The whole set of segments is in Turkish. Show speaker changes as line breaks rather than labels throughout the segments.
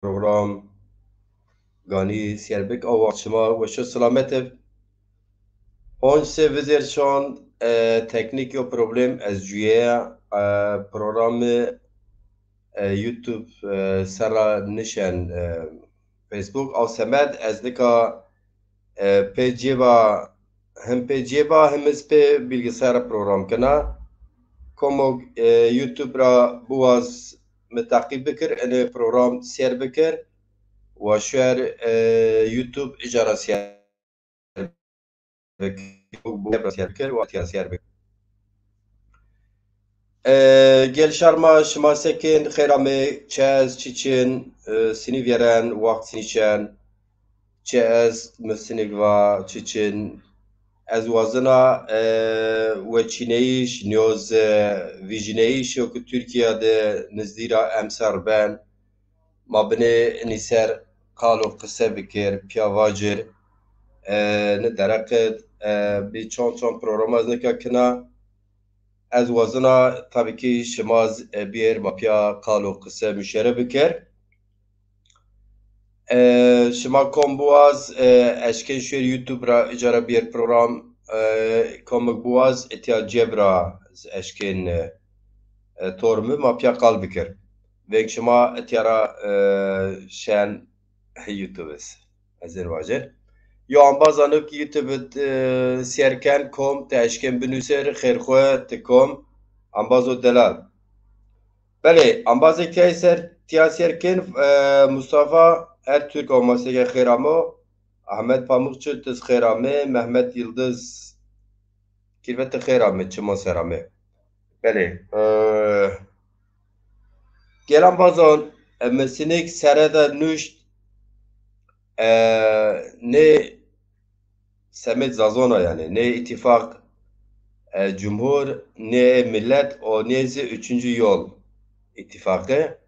program gani serbek avaçma ve şu selametev Honse vizerşan teknik yo problem ez juye programı YouTube sera nişen Facebook av semed ez nika peceba hem peceba hem ez pe bilgisayar program kana komo YouTube ra buaz متعقب بكر أنا بروجرام سير بكر وشير يوتيوب إجارة سير بكر سير بكر واتيا سير بكر gel şarma şıma sekin xeramê çez çiçin sinîvêren waxtî nîşen çez misinîgva çiçin ez wazina weçîneyîş nyoz vîjîneyîş ku Tirkiye de nizdîra emsar ben ma binê nîser qalo qise bikir piyavacir ne dereqet bir çon programa ez nika kina ez wazina tabii ki şimaz bir mapya qalo qise müşere bikir şima kom boğaz eşken şer YouTube ra icara bir program komik boğaz etiya cebra eşken tormu mapya qal bikir ve şima etiyara şen YouTube'es Azerbaycan yo ambazanık YouTube serken kom teşken binüser khairxwe tekom ambazo delal bele ambazı kayser tiyaserken Mustafa Ertürk olması ge khairamo Ahmet Pamukçu tes khairame Mehmet Yıldız kirvete khairame çimo serame bele gelen bazan mesinik serada nüşt ne Semet Zazona yani ne ittifak cumhur ne millet o neyse üçüncü yol ittifakı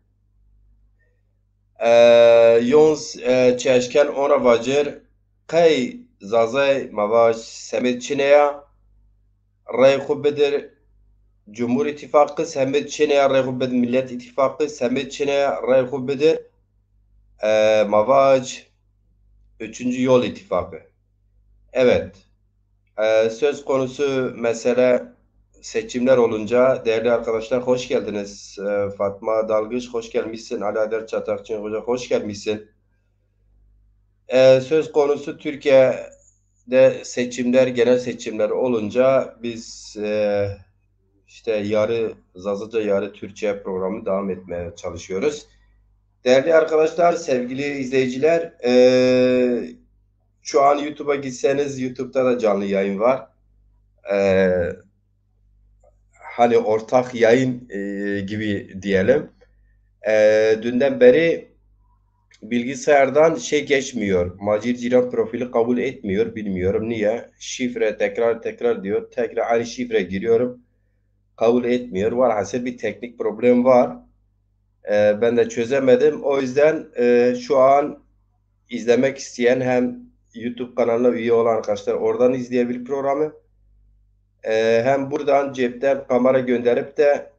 yons çeşken ona vacir kay zazay mavaş Semet Çineya ray xubbedir Cumhur İttifakı Semet Çineya ray xubbedir Millet İttifakı Semet Çineya ray xubbedir mavaş üçüncü yol ittifakı evet. Söz konusu mesele seçimler olunca değerli arkadaşlar hoş geldiniz. Fatma Dalgıç hoş gelmişsin. Ali Ader Çatakçı Hoca hoş gelmişsin. Söz konusu Türkiye'de seçimler, genel seçimler olunca biz işte yarı Zazıca yarı Türkçe programı devam etmeye çalışıyoruz. Değerli arkadaşlar, sevgili izleyiciler, şu an YouTube'a gitseniz YouTube'da da canlı yayın var. Hani ortak yayın gibi diyelim. Dünden beri bilgisayardan şey geçmiyor. Macir Ciran profili kabul etmiyor. Bilmiyorum niye. Şifre tekrar diyor. Tekrar aynı şifre giriyorum. Kabul etmiyor. Varhasıl bir teknik problem var. Ben de çözemedim. O yüzden şu an izlemek isteyen hem YouTube kanalına üye olan arkadaşlar oradan izleyebilir programı. Hem buradan cepten kamera gönderip de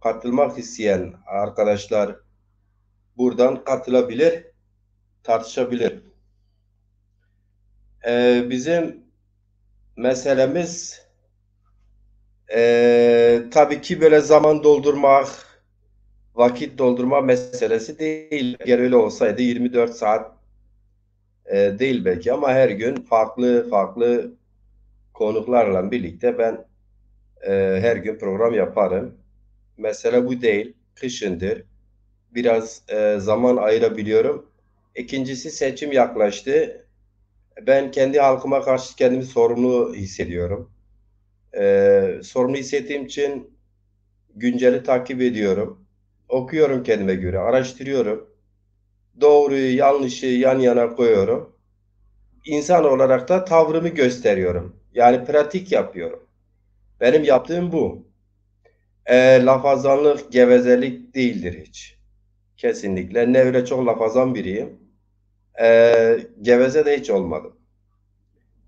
katılmak isteyen arkadaşlar buradan katılabilir, tartışabilir. Bizim meselemiz tabii ki böyle zaman doldurmak, vakit doldurma meselesi değil. Eğer öyle olsaydı 24 saat değil belki ama her gün farklı konuklarla birlikte ben her gün program yaparım. Mesele bu değil. Kışındır. Biraz zaman ayırabiliyorum. İkincisi seçim yaklaştı. Ben kendi halkıma karşı kendimi sorumlu hissediyorum. Sorumlu hissettiğim için günceli takip ediyorum. Okuyorum kendime göre, araştırıyorum. Doğruyu, yanlışı yan yana koyuyorum. İnsan olarak da tavrımı gösteriyorum. Yani pratik yapıyorum. Benim yaptığım bu. Lafazanlık, gevezelik değildir hiç. Kesinlikle. Ne öyle çok lafazan biriyim. Geveze de hiç olmadım.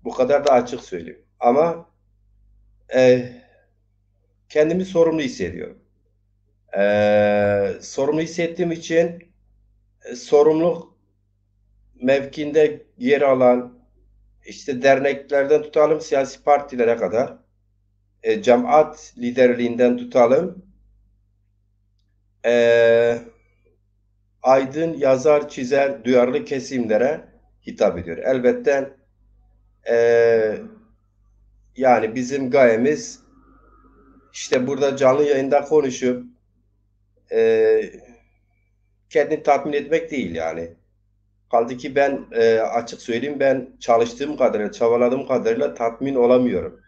Bu kadar da açık söyleyeyim. Ama kendimi sorumlu hissediyorum. Sorumlu hissettiğim için sorumluluk mevkinde yer alan, işte derneklerden tutalım siyasi partilere kadar, cemaat liderliğinden tutalım, aydın, yazar, çizer, duyarlı kesimlere hitap ediyor. Elbette yani bizim gayemiz işte burada canlı yayında konuşup kendini tatmin etmek değil yani. Kaldı ki ben açık söyleyeyim, ben çalıştığım kadarıyla, çabaladığım kadarıyla tatmin olamıyorum.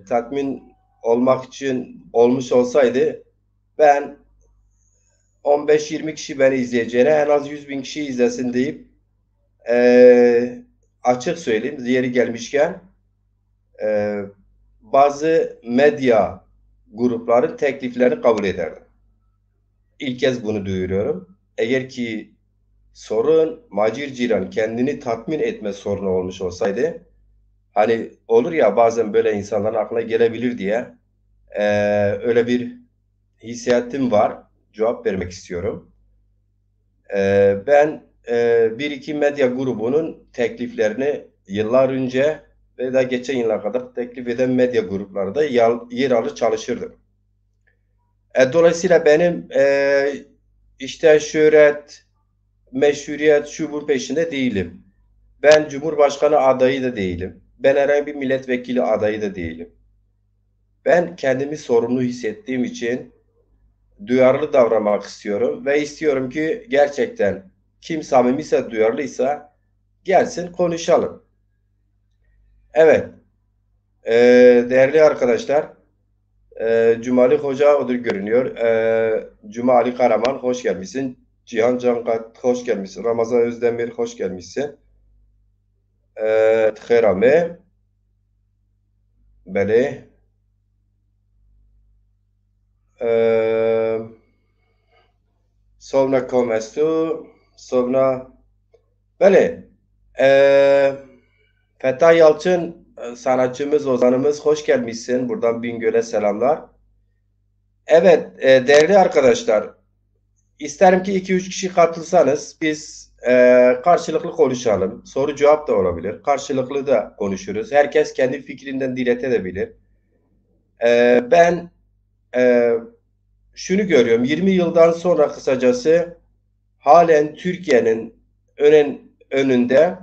Tatmin olmak için olmuş olsaydı ben 15-20 kişi beni izleyeceğine en az 100 bin kişi izlesin deyip açık söyleyeyim yeri gelmişken e, bazı medya grupların tekliflerini kabul ederdim. İlk kez bunu duyuruyorum. Eğer ki sorun Macir Ciran kendini tatmin etme sorunu olmuş olsaydı, hani olur ya bazen böyle insanların aklına gelebilir diye öyle bir hissiyatım var. Cevap vermek istiyorum. Ben bir iki medya grubunun tekliflerini yıllar önce ve da geçen yıllar kadar teklif eden medya gruplarda yer alır çalışırdım. Dolayısıyla benim işte şöhret, meşhuriyet, şu bu peşinde değilim. Ben Cumhurbaşkanı adayı da değilim. Ben herhangi bir milletvekili adayı da değilim. Ben kendimi sorumlu hissettiğim için duyarlı davranmak istiyorum ve istiyorum ki gerçekten kim samimiyse, duyarlıysa gelsin konuşalım. Evet, değerli arkadaşlar, Cumali Hoca odur görünüyor. Cumali Karaman hoş gelmişsin. Cihan Cankat hoş gelmişsin. Ramazan Özdemir hoş gelmişsin. Therame, bele. Sonra Komestu, sonra böyle. Fettah Yalçın sanatçımız, ozanımız hoş gelmişsin. Buradan Bingöl'e selamlar. Evet, değerli arkadaşlar, isterim ki iki üç kişi katılsanız biz karşılıklı konuşalım. Soru cevap da olabilir. Karşılıklı da konuşuruz. Herkes kendi fikrinden dile edebilir. Ben e, şunu görüyorum. 20 yıldan sonra kısacası halen Türkiye'nin önünde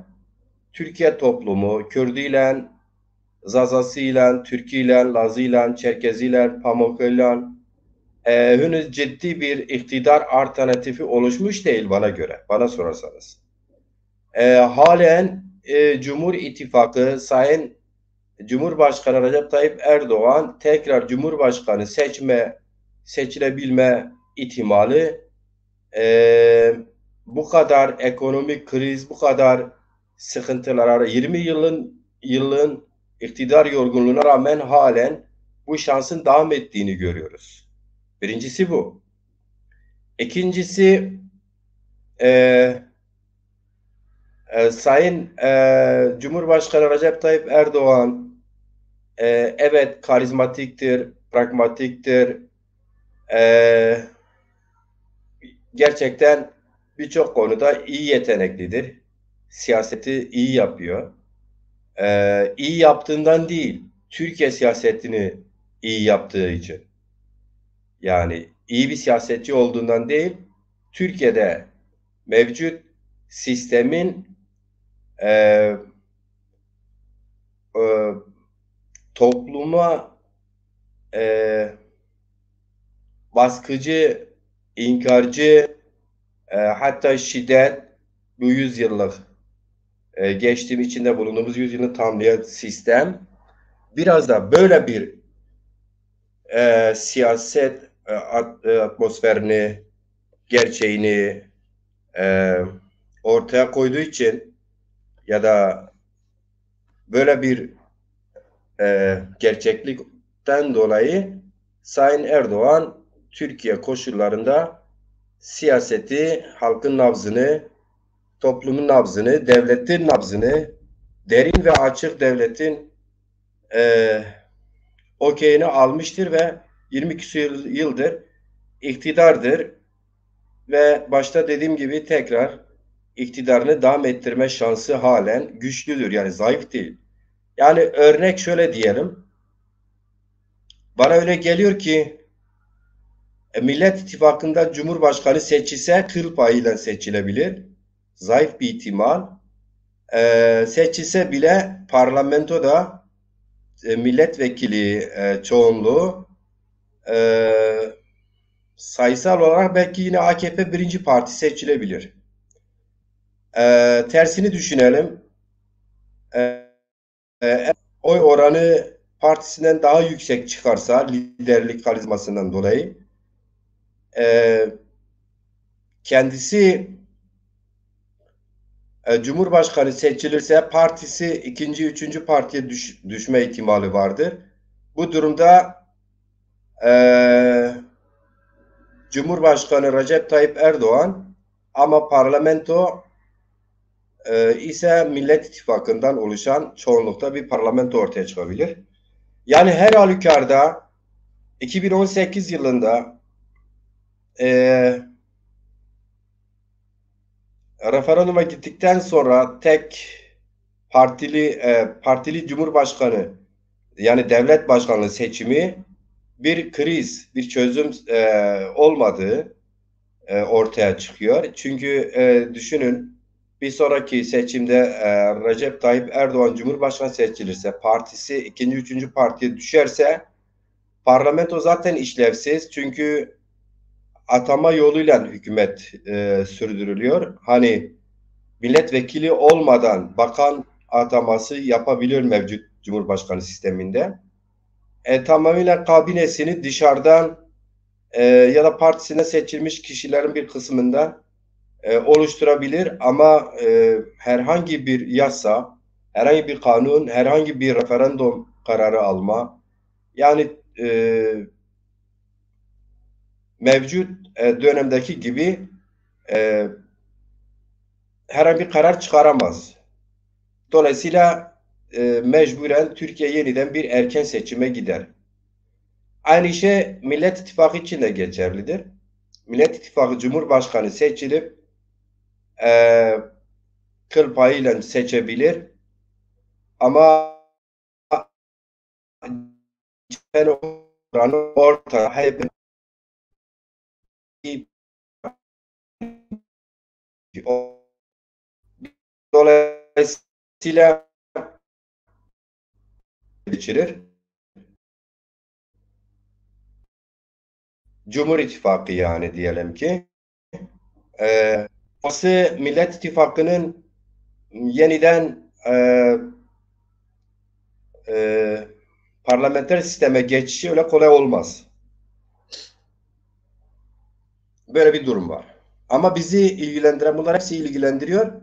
Türkiye toplumu Kürdüyle, Zazasıyla, Türküyle, Lazıyla, Çerkeziyle, Pamukkale'yle henüz ciddi bir iktidar alternatifi oluşmuş değil bana göre, bana sorarsanız. Halen Cumhur İttifakı Sayın Cumhurbaşkanı Recep Tayyip Erdoğan tekrar Cumhurbaşkanı seçilebilme ihtimali bu kadar ekonomik kriz, bu kadar sıkıntılara 20 yılın iktidar yorgunluğuna rağmen halen bu şansın devam ettiğini görüyoruz. Birincisi bu. İkincisi e, Sayın Cumhurbaşkanı Recep Tayyip Erdoğan evet karizmatiktir, pragmatiktir, e, gerçekten birçok konuda iyi yeteneklidir. Siyaseti iyi yapıyor. İyi yaptığından değil, Türkiye siyasetini iyi yaptığı için. Yani iyi bir siyasetçi olduğundan değil, Türkiye'de mevcut sistemin e, e, topluma e, baskıcı, inkarcı, hatta şiddet bu yüzyıllık geçtiğim içinde bulunduğumuz yüzyılın tamamlayan sistem biraz da böyle bir siyaset atmosferini, gerçeğini e, ortaya koyduğu için ya da böyle bir gerçeklikten dolayı Sayın Erdoğan Türkiye koşullarında siyaseti, halkın nabzını, toplumun nabzını, devletin nabzını, derin ve açık devletin e, okeyini almıştır ve 20 küsur yıldır iktidardır. ve başta dediğim gibi tekrar iktidarını devam ettirme şansı halen güçlüdür. Yani zayıf değil. Yani örnek şöyle diyelim. Bana öyle geliyor ki Millet İttifakı'nda Cumhurbaşkanı seçilse kıl payıyla seçilebilir. Zayıf bir ihtimal. Seçilse bile parlamentoda milletvekili çoğunluğu e, sayısal olarak belki yine AKP birinci parti seçilebilir. Tersini düşünelim. E, Oy oranı partisinden daha yüksek çıkarsa liderlik karizmasından dolayı e, kendisi Cumhurbaşkanı seçilirse partisi ikinci, üçüncü partiye düşme ihtimali vardır. Bu durumda e, Cumhurbaşkanı Recep Tayyip Erdoğan ama parlamento ise Millet İttifakı'ndan oluşan çoğunlukta bir parlamento ortaya çıkabilir. Yani her halükarda 2018 yılında e, referanduma gittikten sonra tek partili Cumhurbaşkanı yani devlet başkanlığı seçimi bir kriz, bir çözüm olmadığı ortaya çıkıyor. Çünkü düşünün bir sonraki seçimde Recep Tayyip Erdoğan Cumhurbaşkanı seçilirse, partisi ikinci, üçüncü partiye düşerse parlamento zaten işlevsiz. Çünkü atama yoluyla hükümet sürdürülüyor. Hani milletvekili olmadan bakan ataması yapabiliyor mevcut Cumhurbaşkanı sisteminde. Tamamıyla kabinesini dışarıdan ya da partisine seçilmiş kişilerin bir kısmından oluşturabilir ama herhangi bir yasa, herhangi bir kanun, herhangi bir referandum kararı alma yani mevcut dönemdeki gibi e, herhangi bir karar çıkaramaz. Dolayısıyla mecburen Türkiye yeniden bir erken seçime gider. Aynı şey Millet İttifakı için de geçerlidir. Millet İttifakı Cumhurbaşkanı seçilip e, kıl payıyla seçebilir ama oranı orta hep dolayısıyla geçirir. Cumhur İttifakı yani diyelim ki. Millet İttifakı'nın yeniden e, parlamenter sisteme geçişi öyle kolay olmaz. Böyle bir durum var. Ama bizi ilgilendiren, bunlar hepsi ilgilendiriyor.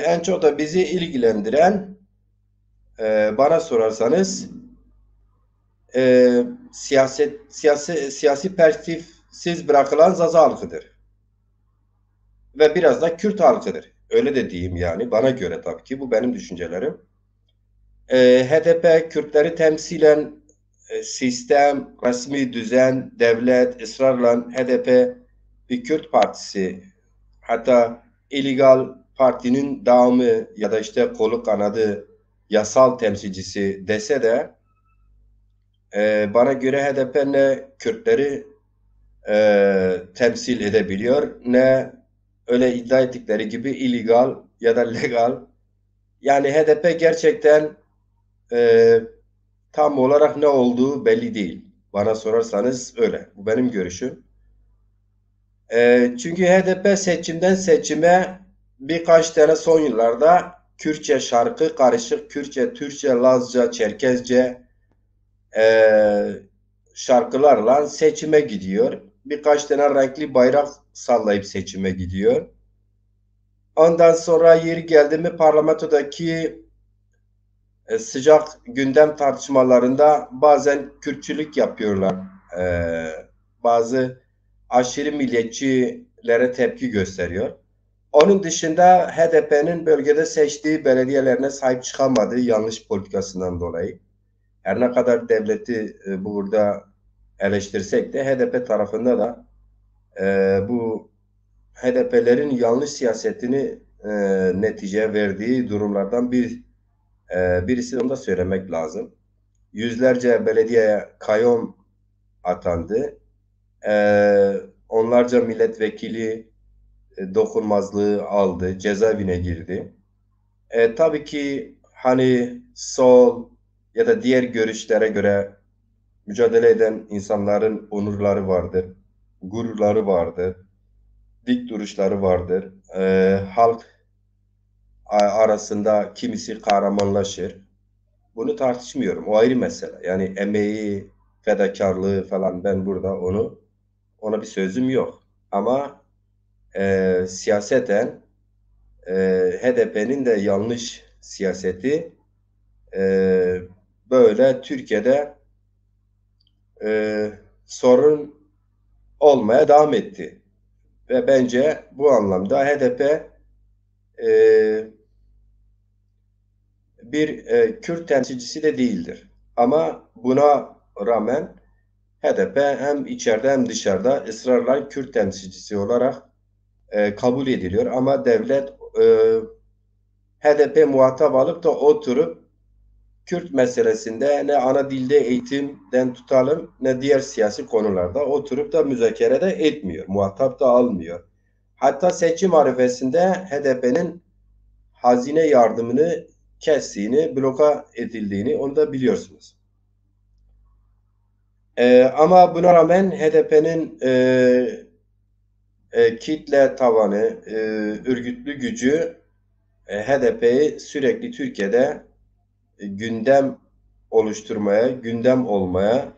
En çok da bizi ilgilendiren bana sorarsanız siyasi perspektifsiz bırakılan Zaza halkıdır. Ve biraz da Kürt halkıdır. Öyle de diyeyim yani. Bana göre tabii ki. Bu benim düşüncelerim. HDP Kürtleri temsilen sistem, resmi düzen, devlet, ısrarla HDP bir Kürt partisi, hatta illegal partinin devamı ya da işte kolu kanadı yasal temsilcisi dese de bana göre HDP ne Kürtleri temsil edebiliyor ne öyle iddia ettikleri gibi illegal ya da legal. Yani HDP gerçekten e, tam olarak ne olduğu belli değil. Bana sorarsanız öyle. Bu benim görüşüm. Çünkü HDP seçimden seçime birkaç tane son yıllarda Kürtçe şarkı karışık Kürtçe, Türkçe, Lazca, Çerkezce şarkılarla seçime gidiyor. Birkaç tane renkli bayrak sallayıp seçime gidiyor. Ondan sonra yeri geldi mi parlamentodaki sıcak gündem tartışmalarında bazen Kürtçülük yapıyorlar. Bazı aşırı milliyetçilere tepki gösteriyor. Onun dışında HDP'nin bölgede seçtiği belediyelerine sahip çıkamadığı yanlış politikasından dolayı. Her ne kadar devleti burada eleştirsek de HDP tarafında da Bu HDP'lerin yanlış siyasetini neticeye verdiği durumlardan birisi, onu da söylemek lazım. Yüzlerce belediyeye kayyum atandı. Onlarca milletvekili dokunmazlığı aldı, cezaevine girdi. Tabii ki hani sol ya da diğer görüşlere göre mücadele eden insanların onurları vardır, gururları vardır, dik duruşları vardır. Halk arasında kimisi kahramanlaşır. Bunu tartışmıyorum. O ayrı mesele. Yani emeği, fedakarlığı falan, ben burada ona bir sözüm yok. Ama siyaseten HDP'nin de yanlış siyaseti e, böyle Türkiye'de sorun olmaya devam etti. Ve bence bu anlamda HDP e, bir Kürt temsilcisi de değildir. Ama buna rağmen HDP hem içeride hem dışarıda ısrarla Kürt temsilcisi olarak kabul ediliyor. Ama devlet HDP muhatap alıp da oturup Kürt meselesinde ne ana dilde eğitimden tutalım ne diğer siyasi konularda oturup da müzakere de etmiyor. Muhatap da almıyor. Hatta seçim arifesinde HDP'nin hazine yardımını kestiğini, bloka edildiğini, onu da biliyorsunuz. Ama buna rağmen HDP'nin kitle tavanı, örgütlü gücü HDP'yi sürekli Türkiye'de gündem oluşturmaya, gündem olmaya,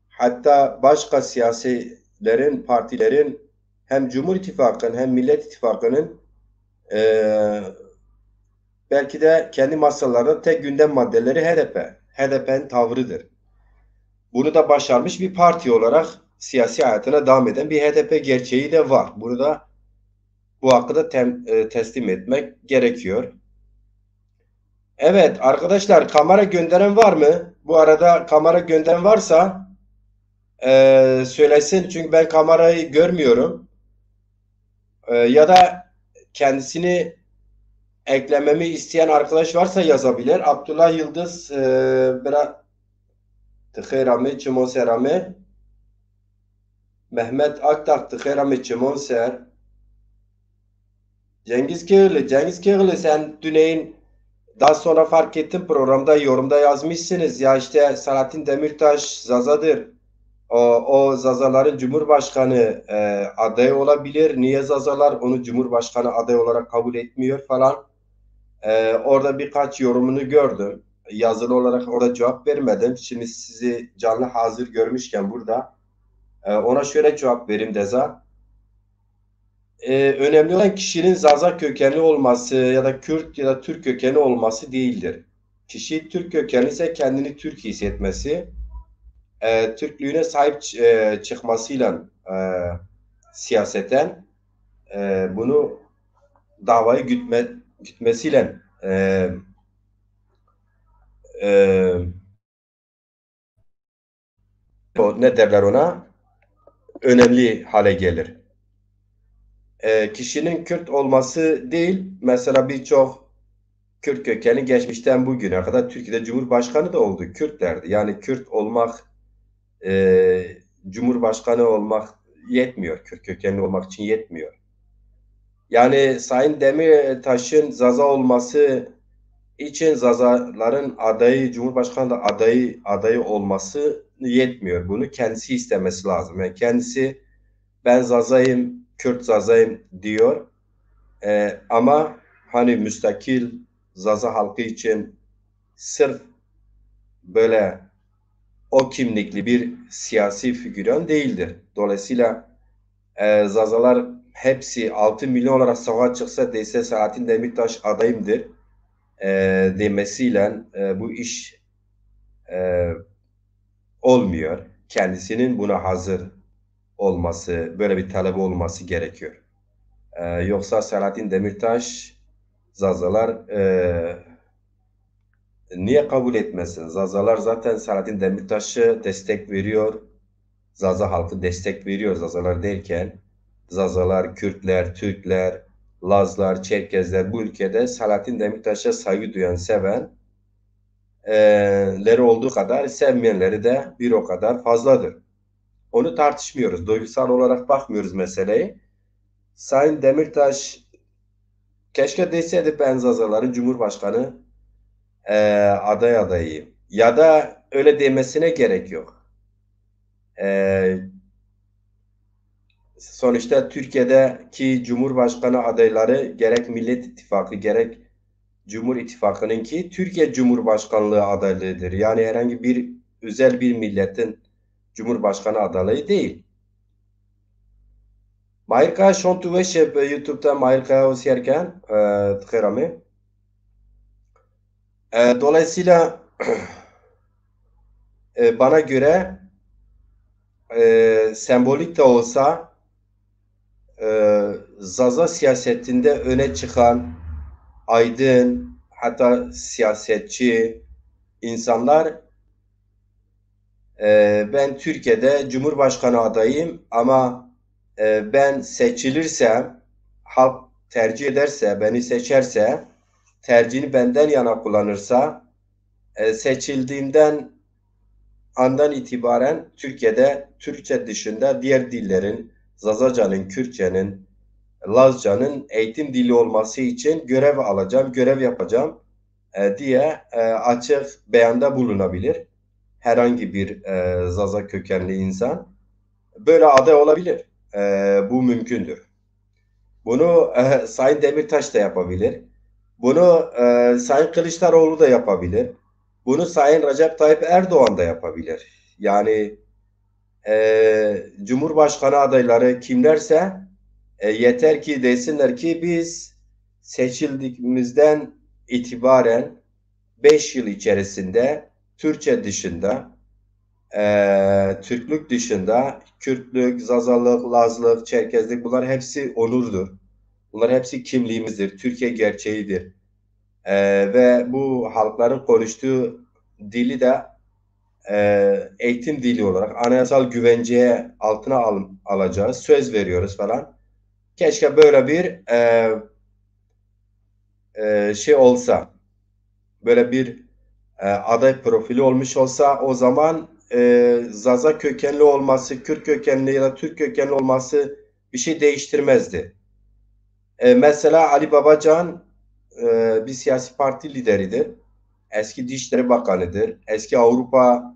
hatta başka siyasilerin, partilerin hem Cumhur İttifakı'nın hem Millet İttifakı'nın belki de kendi masalarında tek gündem maddeleri HDP. HDP'nin tavrıdır. Bunu da başarmış bir parti olarak siyasi hayatına devam eden bir HDP gerçeği de var. Bunu da bu hakkı da teslim etmek gerekiyor. Evet arkadaşlar, kamera gönderen var mı? Bu arada kamera gönderen varsa söylesin, çünkü ben kamerayı görmüyorum. Ya da kendisini eklememi isteyen arkadaş varsa yazabilir. Abdullah Yıldız bera tıkırami çimoserami Mehmet Aktak tıkırami çimoser Cengiz Kığlı, sen Düneyin daha sonra fark ettim, programda yorumda yazmışsınız. Ya işte Selahattin Demirtaş Zazadır. O Zazaların Cumhurbaşkanı adayı olabilir. Niye Zazalar onu Cumhurbaşkanı adayı olarak kabul etmiyor falan. Orada birkaç yorumunu gördüm. Yazılı olarak orada cevap vermedim. Şimdi sizi canlı hazır görmüşken burada ona şöyle cevap vereyim Deza. Önemli olan kişinin Zaza kökenli olması ya da Kürt ya da Türk kökeni olması değildir. Kişi Türk kökenli ise kendini Türk hissetmesi, Türklüğüne sahip çıkmasıyla siyaseten bunu davayı gütmesiyle e, ne derler ona, önemli hale gelir. Kişinin Kürt olması değil, mesela birçok Kürt kökeni geçmişten bugüne kadar Türkiye'de Cumhurbaşkanı da oldu. Kürtlerdi. Yani Kürt olmak, Cumhurbaşkanı olmak yetmiyor. Kürt kökenli olmak için yetmiyor. Yani Sayın Demirtaş'ın Zaza olması için Zazaların adayı, Cumhurbaşkanı da adayı olması yetmiyor. Bunu kendisi istemesi lazım. Yani kendisi ben Zazayım, Kürt Zazayım diyor. Ama hani müstakil Zaza halkı için sırf böyle o kimlikli bir siyasi figüran değildir. Dolayısıyla Zazalar hepsi 6 milyon olarak sokağa çıksa dese Selahattin Demirtaş adayımdır demesiyle bu iş e, olmuyor. Kendisinin buna hazır olması, böyle bir talebi olması gerekiyor. Yoksa Selahattin Demirtaş Zazalar niye kabul etmesin? Zazalar zaten Selahattin Demirtaş'ı destek veriyor. Zaza halkı destek veriyor Zazalar derken. Zazalar, Kürtler, Türkler, Lazlar, Çerkezler bu ülkede Selahattin Demirtaş'a saygı duyan, seven leri olduğu kadar sevmeyenleri de bir o kadar fazladır. Onu tartışmıyoruz. Duygusal olarak bakmıyoruz meseleye. Sayın Demirtaş keşke deseydi ben Zazaların Cumhurbaşkanı aday adayıyım. Ya da öyle demesine gerek yok. E, Sonuçta Türkiye'deki Cumhurbaşkanı adayları gerek Millet İttifakı gerek Cumhur İttifakı'nınki Türkiye Cumhurbaşkanlığı adaylığıdır. Yani herhangi bir özel bir milletin Cumhurbaşkanı adaylığı değil. Mahir Kaya şon tu veş YouTube'da Mahir Kaya osyerken tıkırami. Dolayısıyla bana göre sembolik de olsa Zaza siyasetinde öne çıkan aydın hatta siyasetçi insanlar ben Türkiye'de Cumhurbaşkanı adayım ama ben seçilirsem halk tercih ederse beni seçerse tercihini benden yana kullanırsa seçildiğimden andan itibaren Türkiye'de Türkçe dışında diğer dillerin Zazacanın, Kürtçenin, Lazcanın eğitim dili olması için görev alacağım, görev yapacağım diye açık beyanda bulunabilir. Herhangi bir Zaza kökenli insan böyle aday olabilir. Bu mümkündür. Bunu Sayın Demirtaş da yapabilir. Bunu Sayın Kılıçdaroğlu da yapabilir. Bunu Sayın Recep Tayyip Erdoğan da yapabilir. Yani Cumhurbaşkanı adayları kimlerse yeter ki desinler ki biz seçildiğimizden itibaren 5 yıl içerisinde Türkçe dışında, Türklük dışında, Kürtlük, Zazalık, Lazlık, Çerkezlik bunlar hepsi onurdur. Bunlar hepsi kimliğimizdir, Türkiye gerçeğidir. Ve bu halkların konuştuğu dili de eğitim dili olarak anayasal güvenceye altına alacağız, söz veriyoruz falan. Keşke böyle bir şey olsa, böyle bir aday profili olmuş olsa o zaman Zaza kökenli olması, Kürt kökenli ya da Türk kökenli olması bir şey değiştirmezdi. Mesela Ali Babacan bir siyasi parti lideridir. Eski Dışişleri Bakanı'dır. Eski Avrupa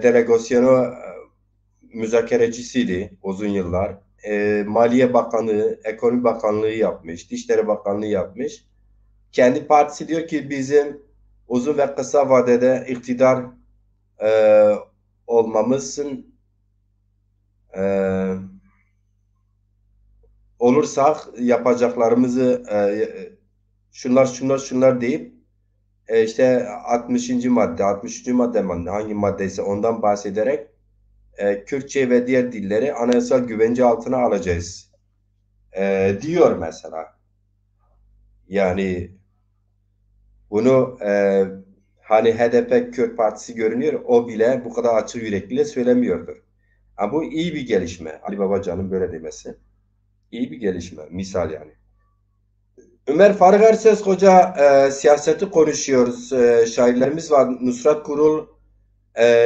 delegasyonu müzakerecisiydi uzun yıllar. Maliye Bakanlığı, Ekonomi Bakanlığı yapmış, Dışişleri Bakanlığı yapmış. Kendi partisi diyor ki bizim uzun ve kısa vadede iktidar e, olmamızın e, olursak yapacaklarımızı şunlar deyip işte 60. madde, 63. madde hangi maddeyse ondan bahsederek Kürtçe ve diğer dilleri anayasal güvence altına alacağız diyor mesela. Yani bunu hani HDP Kürt Partisi görünüyor, o bile bu kadar açık yürekliyle söylemiyordur. Ama bu iyi bir gelişme. Ali Babacan'ın böyle demesi. İyi bir gelişme. Misal yani. Ömer Faruk Erses Hoca siyaseti konuşuyoruz. Şairlerimiz var. Nusrat Kurul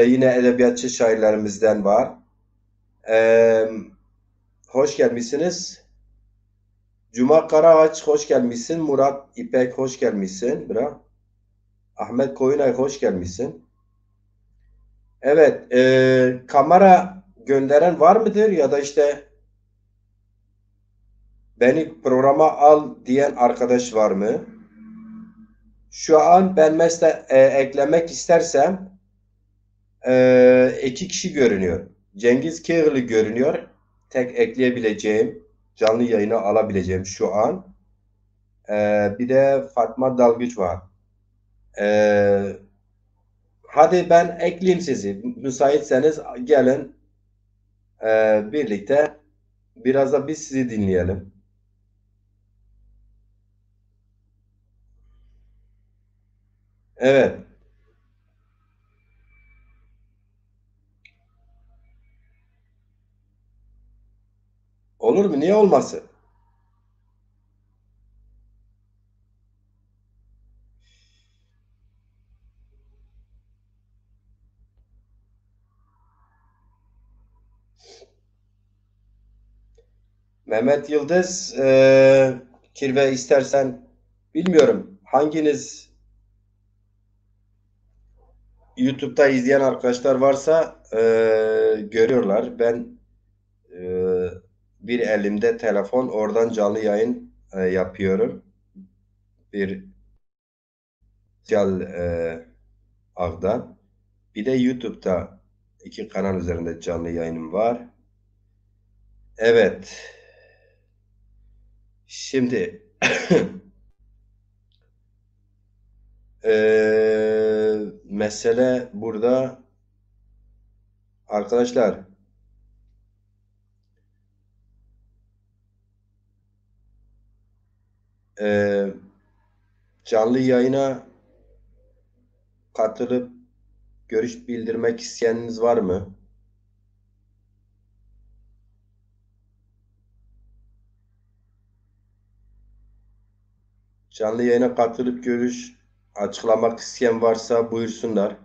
yine edebiyatçı şairlerimizden var. E, Hoş gelmişsiniz. Cuma Karaağaç hoş gelmişsin. Murat İpek hoş gelmişsin. Bra. Ahmet Koyunay hoş gelmişsin. Evet, kamera gönderen var mıdır ya da işte beni programa al diyen arkadaş var mı? Şu an ben mesela eklemek istersem iki kişi görünüyor. Cengiz Kığırlı görünüyor. Tek ekleyebileceğim, canlı yayına alabileceğim şu an. Bir de Fatma Dalgıç var. E, Hadi ben ekleyeyim sizi. Müsaitseniz gelin birlikte biraz da biz sizi dinleyelim. Evet. Olur mu? Niye olmasın? Mehmet Yıldız, Kirve istersen bilmiyorum hanginiz YouTube'da izleyen arkadaşlar varsa görüyorlar. Ben e, bir elimde telefon oradan canlı yayın yapıyorum. Bir sosyal ağdan. Bir de YouTube'da iki kanal üzerinde canlı yayınım var. Evet. Şimdi mesele burada arkadaşlar, e, canlı yayına katılıp görüş bildirmek isteyeniniz var mı? Canlı yayına katılıp görüş açıklamak isteyen varsa buyursunlar.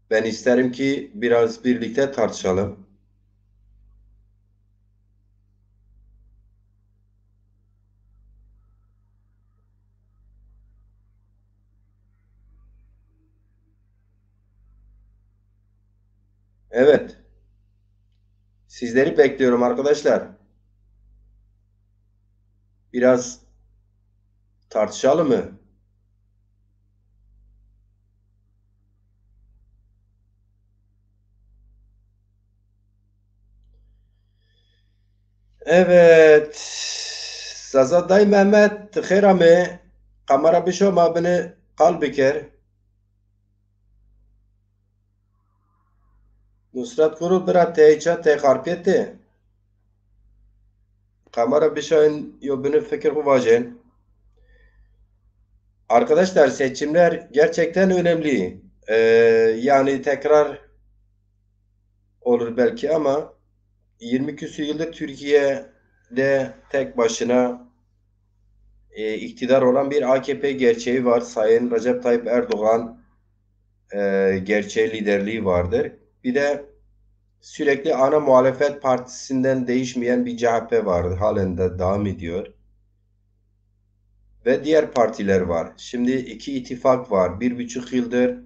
Ben isterim ki biraz birlikte tartışalım. Evet, sizleri bekliyorum arkadaşlar. Biraz tartışalım mı? Evet. Zazaday Mehmet Khairami kamera bişo mabini kalbiker. Nusrat Guru bira teğça te karpiyeti. Kamera bişo'nun yobunu fikir kuvajen. Arkadaşlar seçimler gerçekten önemli. Yani tekrar olur belki ama 20 küsur yıldır Türkiye'de tek başına iktidar olan bir AKP gerçeği var. Sayın Recep Tayyip Erdoğan gerçeği liderliği vardır. Bir de sürekli ana muhalefet partisinden değişmeyen bir CHP vardı. Halen de devam ediyor. Ve diğer partiler var. Şimdi iki ittifak var. 1,5 yıldır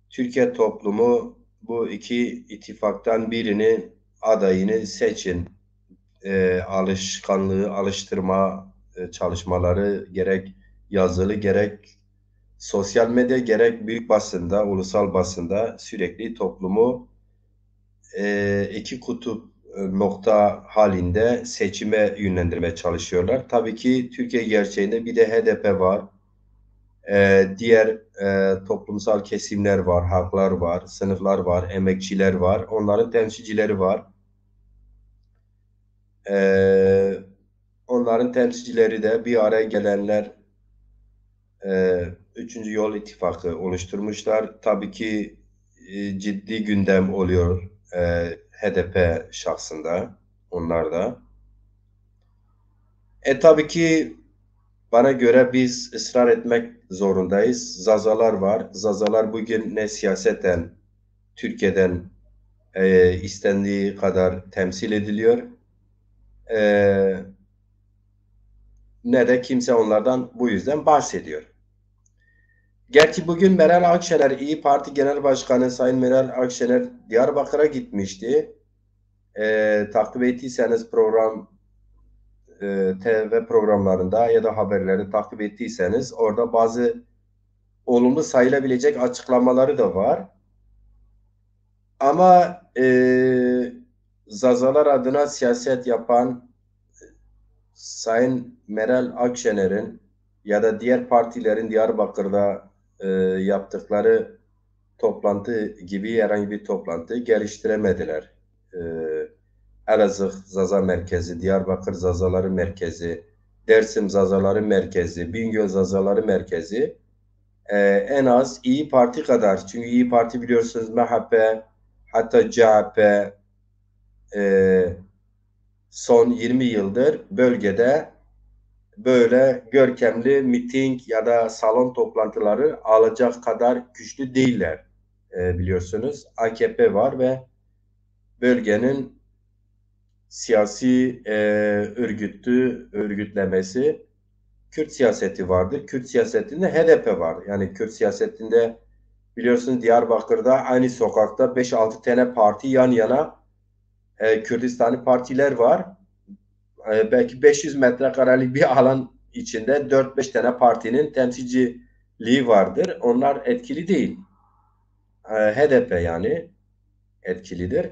Türkiye toplumu bu iki ittifaktan birini adayını seçin. Alışkanlığı, alıştırma çalışmaları gerek yazılı gerek sosyal medya gerek büyük basında, ulusal basında sürekli toplumu iki kutup nokta halinde seçime yönlendirmeye çalışıyorlar. Tabii ki Türkiye gerçeğinde bir de HDP var. Diğer toplumsal kesimler var, halklar var, sınıflar var, emekçiler var. Onların temsilcileri var. E, Onların temsilcileri de bir araya gelenler Üçüncü Yol İttifakı oluşturmuşlar. Tabii ki ciddi gündem oluyor HDP şahsında onlar da. Tabii ki bana göre biz ısrar etmek zorundayız. Zazalar var. Zazalar bugün ne siyaseten Türkiye'den istendiği kadar temsil ediliyor. E, Ne de kimse onlardan bu yüzden bahsediyor. Gerçi bugün Meral Akşener, İyi Parti Genel Başkanı Sayın Meral Akşener Diyarbakır'a gitmişti. Takip ettiyseniz TV programlarında ya da haberleri takip ettiyseniz orada bazı olumlu sayılabilecek açıklamaları da var. Ama Zazalar adına siyaset yapan Sayın Meral Akşener'in ya da diğer partilerin Diyarbakır'da yaptıkları toplantı gibi herhangi bir toplantı geliştiremediler. Elazığ Zaza Merkezi, Diyarbakır Zazaları Merkezi. Dersim Zazaları Merkezi, Bingöl Zazaları Merkezi en az İyi Parti kadar. Çünkü İyi Parti biliyorsunuz MHP, hatta CHP son 20 yıldır bölgede böyle görkemli miting ya da salon toplantıları alacak kadar güçlü değiller. Biliyorsunuz AKP var ve bölgenin siyasi örgütlemesi Kürt siyaseti vardır. Kürt siyasetinde HDP var. Yani Kürt siyasetinde biliyorsunuz Diyarbakır'da aynı sokakta 5-6 tane parti yan yana Kürdistani partiler var. Belki 500 metrekarelik bir alan içinde 4-5 tane partinin temsilciliği vardır. Onlar etkili değil. HDP yani etkilidir.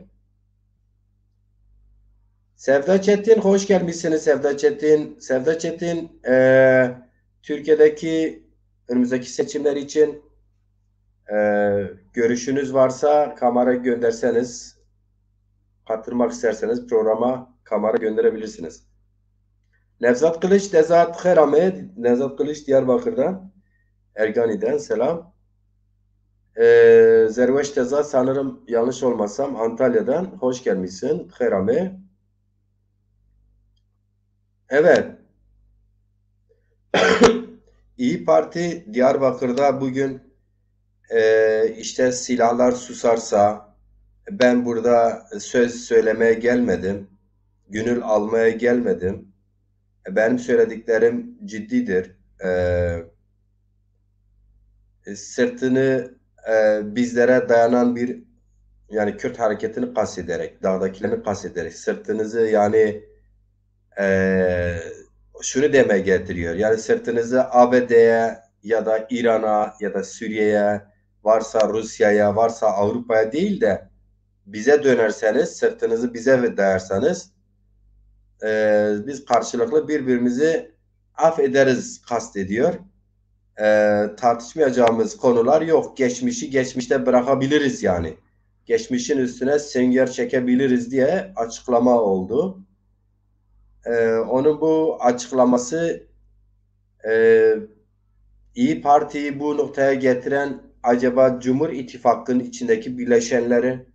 Sevda Çetin, hoş gelmişsiniz Sevda Çetin. Sevda Çetin, Türkiye'deki önümüzdeki seçimler için e, görüşünüz varsa kamera gönderseniz, katılmak isterseniz programa kamera gönderebilirsiniz. Nevzat Kılıç, Nezat Kherame, Nevzat Kılıç Diyarbakır'dan, Ergani'den selam. Zerveş Tezat sanırım yanlış olmasam Antalya'dan, hoş gelmişsin Kherame. Evet, İyi Parti Diyarbakır'da bugün işte silahlar susarsa ben burada söz söylemeye gelmedim. Gönül almaya gelmedim. Benim söylediklerim ciddidir. Sırtını bizlere dayanan bir yani Kürt hareketini kastederek, dağdakilerini kastederek sırtınızı yani e, şunu demeye getiriyor. Yani sırtınızı ABD'ye ya da İran'a ya da Suriye'ye varsa Rusya'ya varsa Avrupa'ya değil de bize dönerseniz sırtınızı bize dayarsanız biz karşılıklı birbirimizi affederiz kastediyor. Tartışmayacağımız konular yok. Geçmişi geçmişte bırakabiliriz yani. Geçmişin üstüne sünger çekebiliriz diye açıklama oldu. Onun bu açıklaması e, İyi Parti'yi bu noktaya getiren acaba Cumhur İttifakı'nın içindeki bileşenleri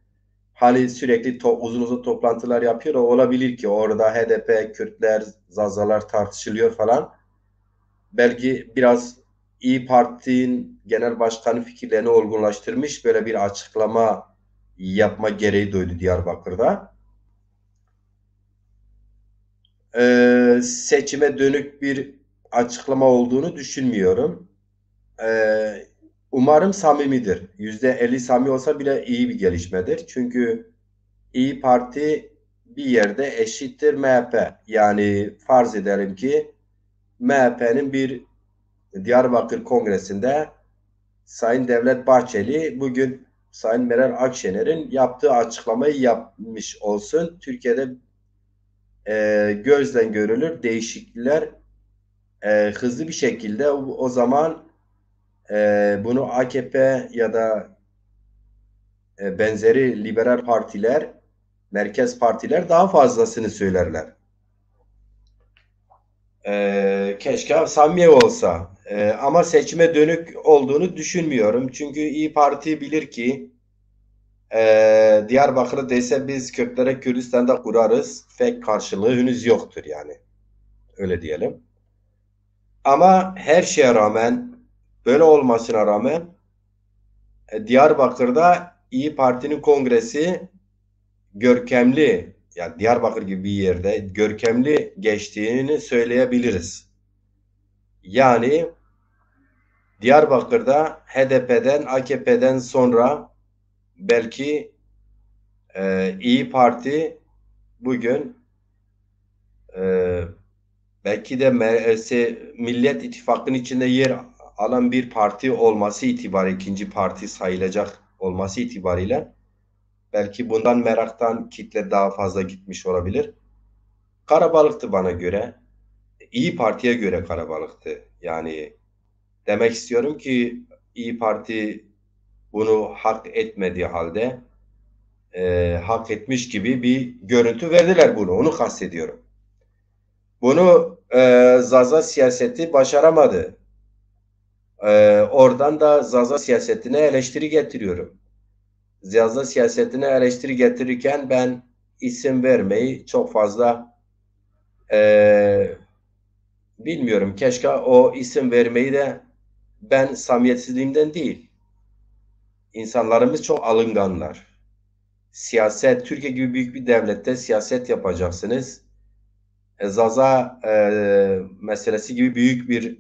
hani sürekli uzun uzun toplantılar yapıyor. O olabilir ki orada HDP, Kürtler, Zazalar tartışılıyor falan. Belki biraz İyi Parti'nin genel başkanı fikirlerini olgunlaştırmış böyle bir açıklama yapma gereği duydu Diyarbakır'da. Seçime dönük bir açıklama olduğunu düşünmüyorum. Ee, Umarım samimidir. %50 samimi olsa bile iyi bir gelişmedir. Çünkü İyi Parti bir yerde eşittir MHP. Yani farz edelim ki MHP'nin bir Diyarbakır Kongresi'nde Sayın Devlet Bahçeli bugün Sayın Meral Akşener'in yaptığı açıklamayı yapmış olsun. Türkiye'de gözden görülür değişiklikler hızlı bir şekilde o zaman bunu AKP ya da benzeri liberal partiler, merkez partiler daha fazlasını söylerler. Keşke samimi olsa. Ama seçime dönük olduğunu düşünmüyorum. Çünkü İyi Parti bilir ki Diyarbakır'ı dese biz Kürtlere Kürdistan'da kurarız. Pek karşılığı henüz yoktur yani. Öyle diyelim. Ama her şeye rağmen böyle olmasına rağmen Diyarbakır'da İyi Parti'nin kongresi görkemli yani Diyarbakır gibi bir yerde görkemli geçtiğini söyleyebiliriz. Yani Diyarbakır'da HDP'den, AKP'den sonra belki İyi Parti bugün e, belki de Millet İttifakı'nın içinde yer alan bir parti olması itibariyle, ikinci parti sayılacak olması itibariyle belki bundan meraktan kitle daha fazla gitmiş olabilir. Karabalıktı bana göre. İyi Parti'ye göre karabalıktı. Yani demek istiyorum ki İyi Parti bunu hak etmediği halde hak etmiş gibi bir görüntü verdiler bunu. Onu kastediyorum. Bunu Zaza siyaseti başaramadı. Oradan da Zaza siyasetine eleştiri getiriyorum. Zaza siyasetine eleştiri getirirken ben isim vermeyi çok fazla e, bilmiyorum. Keşke o isim vermeyi de ben samimiyetsizliğimden değil. İnsanlarımız çok alınganlar. Siyaset, Türkiye gibi büyük bir devlette siyaset yapacaksınız. Zaza meselesi gibi büyük bir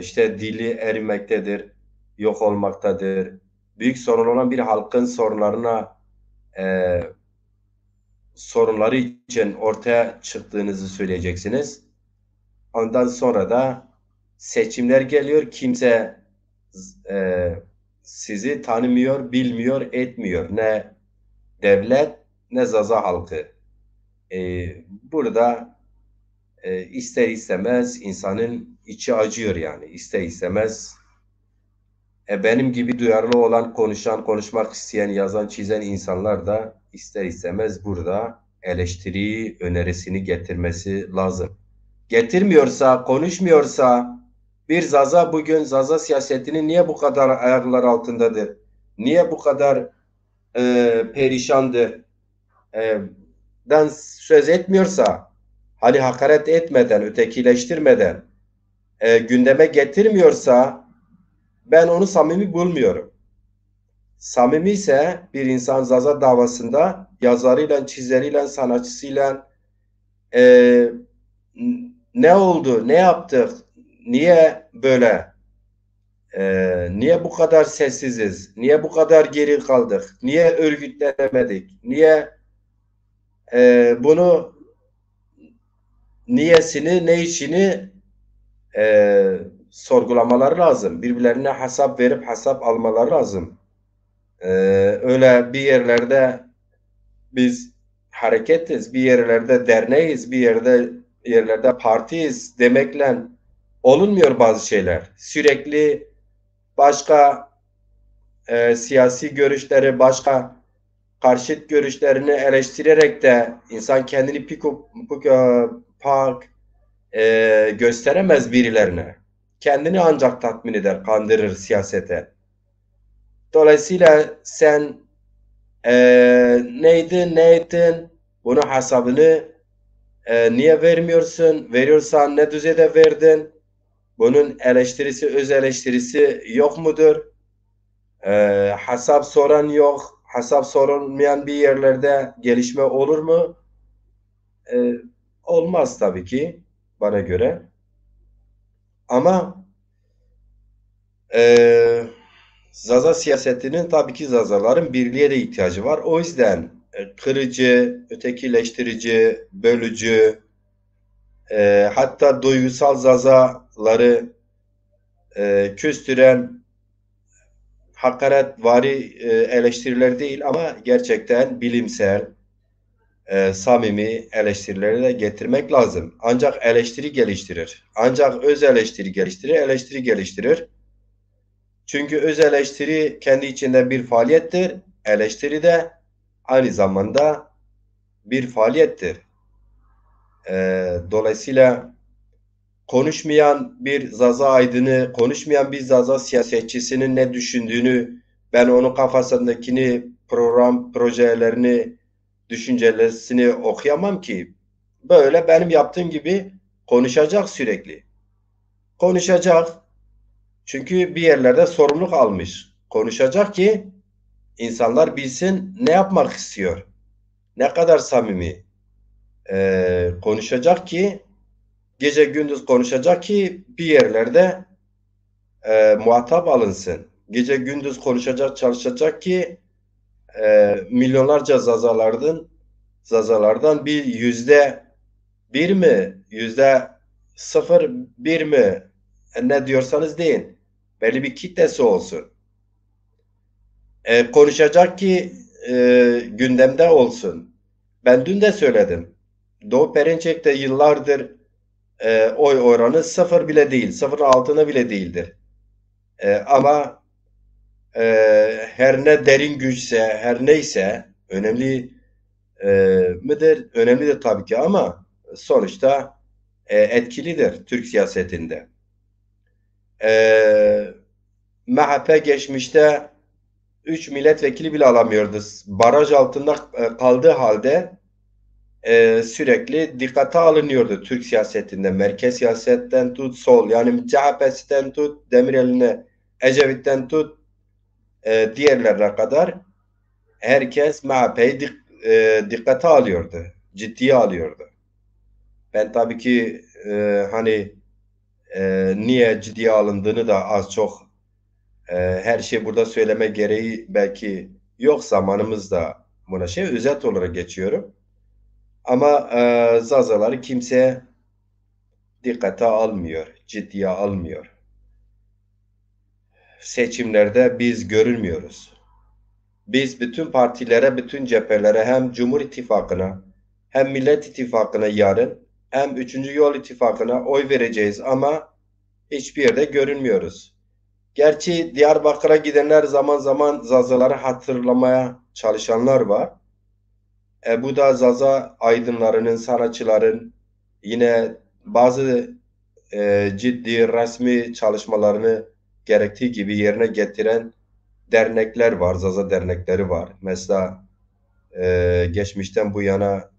işte dili erimektedir, yok olmaktadır. Büyük sorun olan bir halkın sorunlarına e, sorunları için ortaya çıktığınızı söyleyeceksiniz. Ondan sonra da seçimler geliyor. Kimse e, sizi tanımıyor, bilmiyor, etmiyor. Ne devlet ne Zaza halkı. Burada ister istemez insanın içi acıyor yani. İster istemez benim gibi duyarlı olan, konuşan, konuşmak isteyen, yazan, çizen insanlar da ister istemez burada eleştiri önerisini getirmesi lazım. Getirmiyorsa, konuşmuyorsa bir Zaza bugün Zaza siyasetinin niye bu kadar ayaklar altındadır? Niye bu kadar perişandır? Den söz etmiyorsa, hani hakaret etmeden, ötekileştirmeden gündeme getirmiyorsa ben onu samimi bulmuyorum. Samimi ise bir insan Zaza davasında yazarıyla, çizeriyle, sanatçısıyla e, ne oldu, ne yaptık, niye böyle, niye bu kadar sessiziz, niye bu kadar geri kaldık, niye örgütlenemedik, niye bunu niyesini, ne işini sorgulamaları lazım. Birbirlerine hesap verip hesap almaları lazım. E, Öyle bir yerlerde biz hareketiz, bir yerlerde derneğiz, bir yerlerde partiyiz demekle olunmuyor bazı şeyler. Sürekli başka siyasi görüşleri, başka karşıt görüşlerini eleştirerek de insan kendini pak gösteremez birilerine. Kendini ancak tatmin eder, kandırır siyasete. Dolayısıyla sen neydin, bunun hesabını niye vermiyorsun? Veriyorsan ne düzeyde verdin? Bunun eleştirisi, öz eleştirisi yok mudur? Hesap soran yok. Hesap sorulmayan bir yerlerde gelişme olur mu? E, Olmaz tabii ki bana göre. Ama e, Zaza siyasetinin tabii ki Zazaların birliğe de ihtiyacı var. O yüzden kırıcı, ötekileştirici, bölücü, hatta duygusal Zazaları küstüren hakaretvari eleştiriler değil ama gerçekten bilimsel, samimi eleştirileri de getirmek lazım. Ancak eleştiri geliştirir. Ancak öz eleştiri geliştirir, eleştiri geliştirir. Çünkü öz eleştiri kendi içinde bir faaliyettir. Eleştiri de aynı zamanda bir faaliyettir. Dolayısıyla konuşmayan bir Zaza aydını, konuşmayan bir Zaza siyasetçisinin ne düşündüğünü, ben onun kafasındakini, program projelerini, düşüncelerini okuyamam ki. Böyle benim yaptığım gibi konuşacak sürekli. Konuşacak. Çünkü bir yerlerde sorumluluk almış. Konuşacak ki insanlar bilsin ne yapmak istiyor. Ne kadar samimi. Konuşacak ki gece gündüz konuşacak ki bir yerlerde muhatap alınsın. Gece gündüz konuşacak, çalışacak ki milyonlarca zazalardan bir %1 mi, %0,1 mi ne diyorsanız deyin. Belli bir kitlesi olsun. Konuşacak ki gündemde olsun. Ben dün de söyledim. Doğu Perinçek'te yıllardır oy oranı sıfır bile değil, sıfırın altına bile değildir. Ama her ne derin güçse, her neyse önemli midir? Önemlidir tabii ki ama sonuçta etkilidir Türk siyasetinde. E, MHP geçmişte 3 milletvekili bile alamıyordu. Baraj altında kaldığı halde sürekli dikkate alınıyordu Türk siyasetinde. Merkez siyasetten tut sol, yani CHP'sinden tut Demirel'ine, Ecevit'ten tut diğerlerine kadar herkes MHP'yi dikkate alıyordu. Ciddiye alıyordu. Ben tabii ki hani niye ciddiye alındığını da az çok her şey burada söyleme gereği belki yok, zamanımız da buna özet olarak geçiyorum. Ama Zazaları kimse dikkate almıyor, ciddiye almıyor. Seçimlerde biz görünmüyoruz. Biz bütün partilere, bütün cephelere, hem Cumhur İttifakı'na, hem Millet İttifakı'na yarın, hem Üçüncü Yol İttifakı'na oy vereceğiz ama hiçbir yerde görünmüyoruz. Gerçi Diyarbakır'a gidenler zaman zaman Zazaları hatırlamaya çalışanlar var. Bu da Zaza aydınlarının, sanatçıların yine bazı ciddi resmi çalışmalarını gerektiği gibi yerine getiren dernekler var, Zaza dernekleri var. Mesela geçmişten bu yana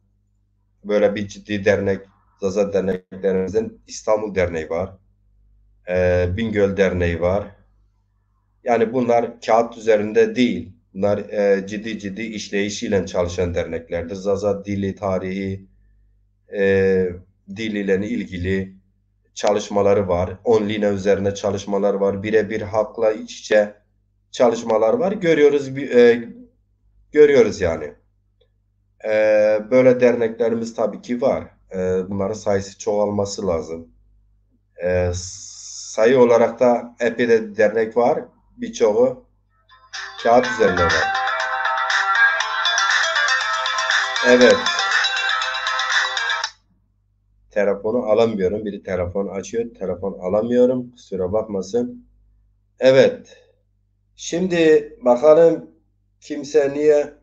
böyle bir ciddi dernek, Zaza derneklerimizin İstanbul Derneği var, Bingöl Derneği var. Yani bunlar kağıt üzerinde değil, bunlar ciddi ciddi işleyişiyle çalışan derneklerdir. Zaza dili, tarihi, e, dil ile ilgili çalışmaları var. Online üzerine çalışmalar var. Birebir halkla iç içe çalışmalar var. Görüyoruz yani. Böyle derneklerimiz tabii ki var. Bunların sayısı çoğalması lazım. Sayı olarak da epey de dernek var. Birçoğu kağıt üzerinde var. Evet. Telefonu alamıyorum. Biri telefon açıyor. Telefon alamıyorum. Kusura bakmasın. Evet. Şimdi bakalım kimse niye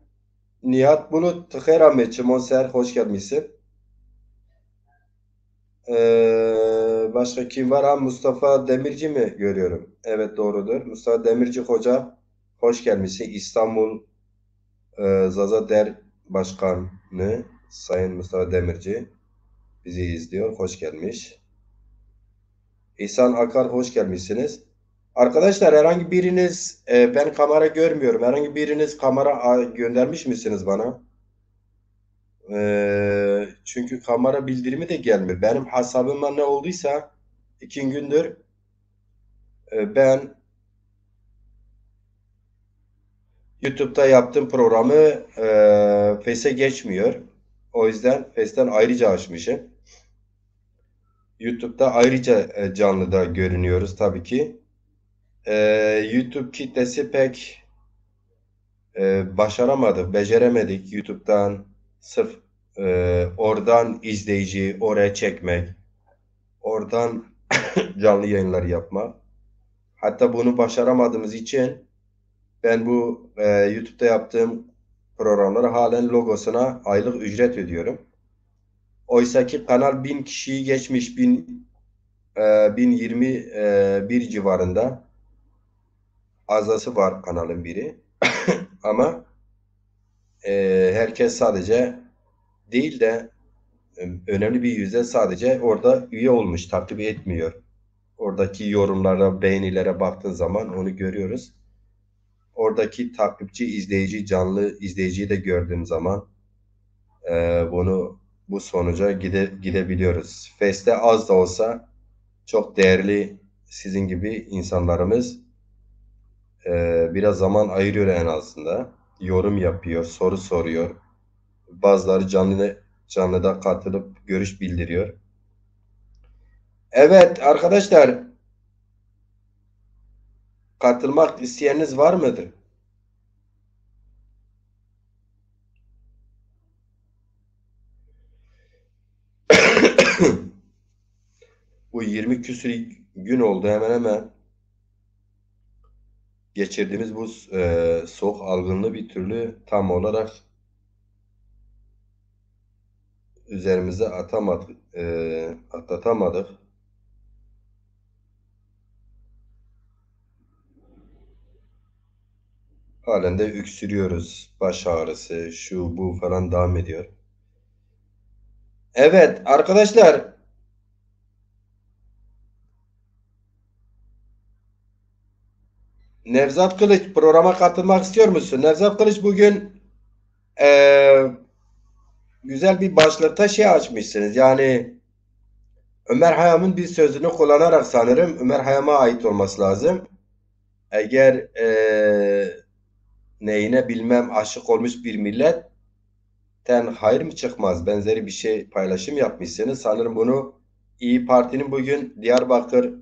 Nihat Bulut Tıkher Ahmetçi Monser hoş gelmişsin. Başka kim var? Ha, Mustafa Demirci mi görüyorum? Evet, doğrudur. Mustafa Demirci Hoca hoş gelmişsin. İstanbul Zaza Der Başkanı Sayın Mustafa Demirci bizi izliyor. Hoş gelmiş. İhsan Akar hoş gelmişsiniz. Arkadaşlar, herhangi biriniz ben kamera görmüyorum. Herhangi biriniz kamera göndermiş misiniz bana? Çünkü kamera bildirimi de gelmiyor. Benim hesabıma ne olduysa 2 gündür ben YouTube'da yaptığım programı Face'e geçmiyor. O yüzden Face'ten ayrıca açmışım. YouTube'da ayrıca canlıda görünüyoruz tabii ki. E, YouTube kitlesi pek başaramadık, beceremedik YouTube'dan sırf oradan izleyici oraya çekmek, oradan canlı yayınlar yapmak. Hatta bunu başaramadığımız için ben bu YouTube'da yaptığım programlara halen logosuna aylık ücret ödüyorum. Oysa ki kanal 1000 kişiyi geçmiş, 1021 civarında azası var kanalın biri. Ama herkes sadece değil de önemli bir yüzde sadece orada üye olmuş, takip etmiyor. Oradaki yorumlara, beğenilere baktığın zaman onu görüyoruz. Oradaki takipçi, izleyici, canlı izleyiciyi de gördüğüm zaman bu sonuca gidebiliyoruz. Face'te az da olsa çok değerli sizin gibi insanlarımız biraz zaman ayırıyor en azından. Yorum yapıyor, soru soruyor. Bazıları canlıda katılıp görüş bildiriyor. Evet arkadaşlar, katılmak isteyeniniz var mıdır? Bu 20 küsur gün oldu hemen hemen. Geçirdiğimiz bu soğuk algınlığı bir türlü tam olarak üzerimize atlatamadık. Halen de öksürüyoruz. Baş ağrısı, şu bu falan devam ediyor. Evet arkadaşlar, Nevzat Kılıç programa katılmak istiyor musun? Nevzat Kılıç bugün güzel bir başlıkta şey açmışsınız. Yani Ömer Hayyam'ın bir sözünü kullanarak sanırım Ömer Hayyam'a ait olması lazım. Eğer neyine bilmem aşık olmuş bir milletten hayır mı çıkmaz benzeri bir şey paylaşım yapmışsınız. Sanırım bunu İyi Parti'nin bugün Diyarbakır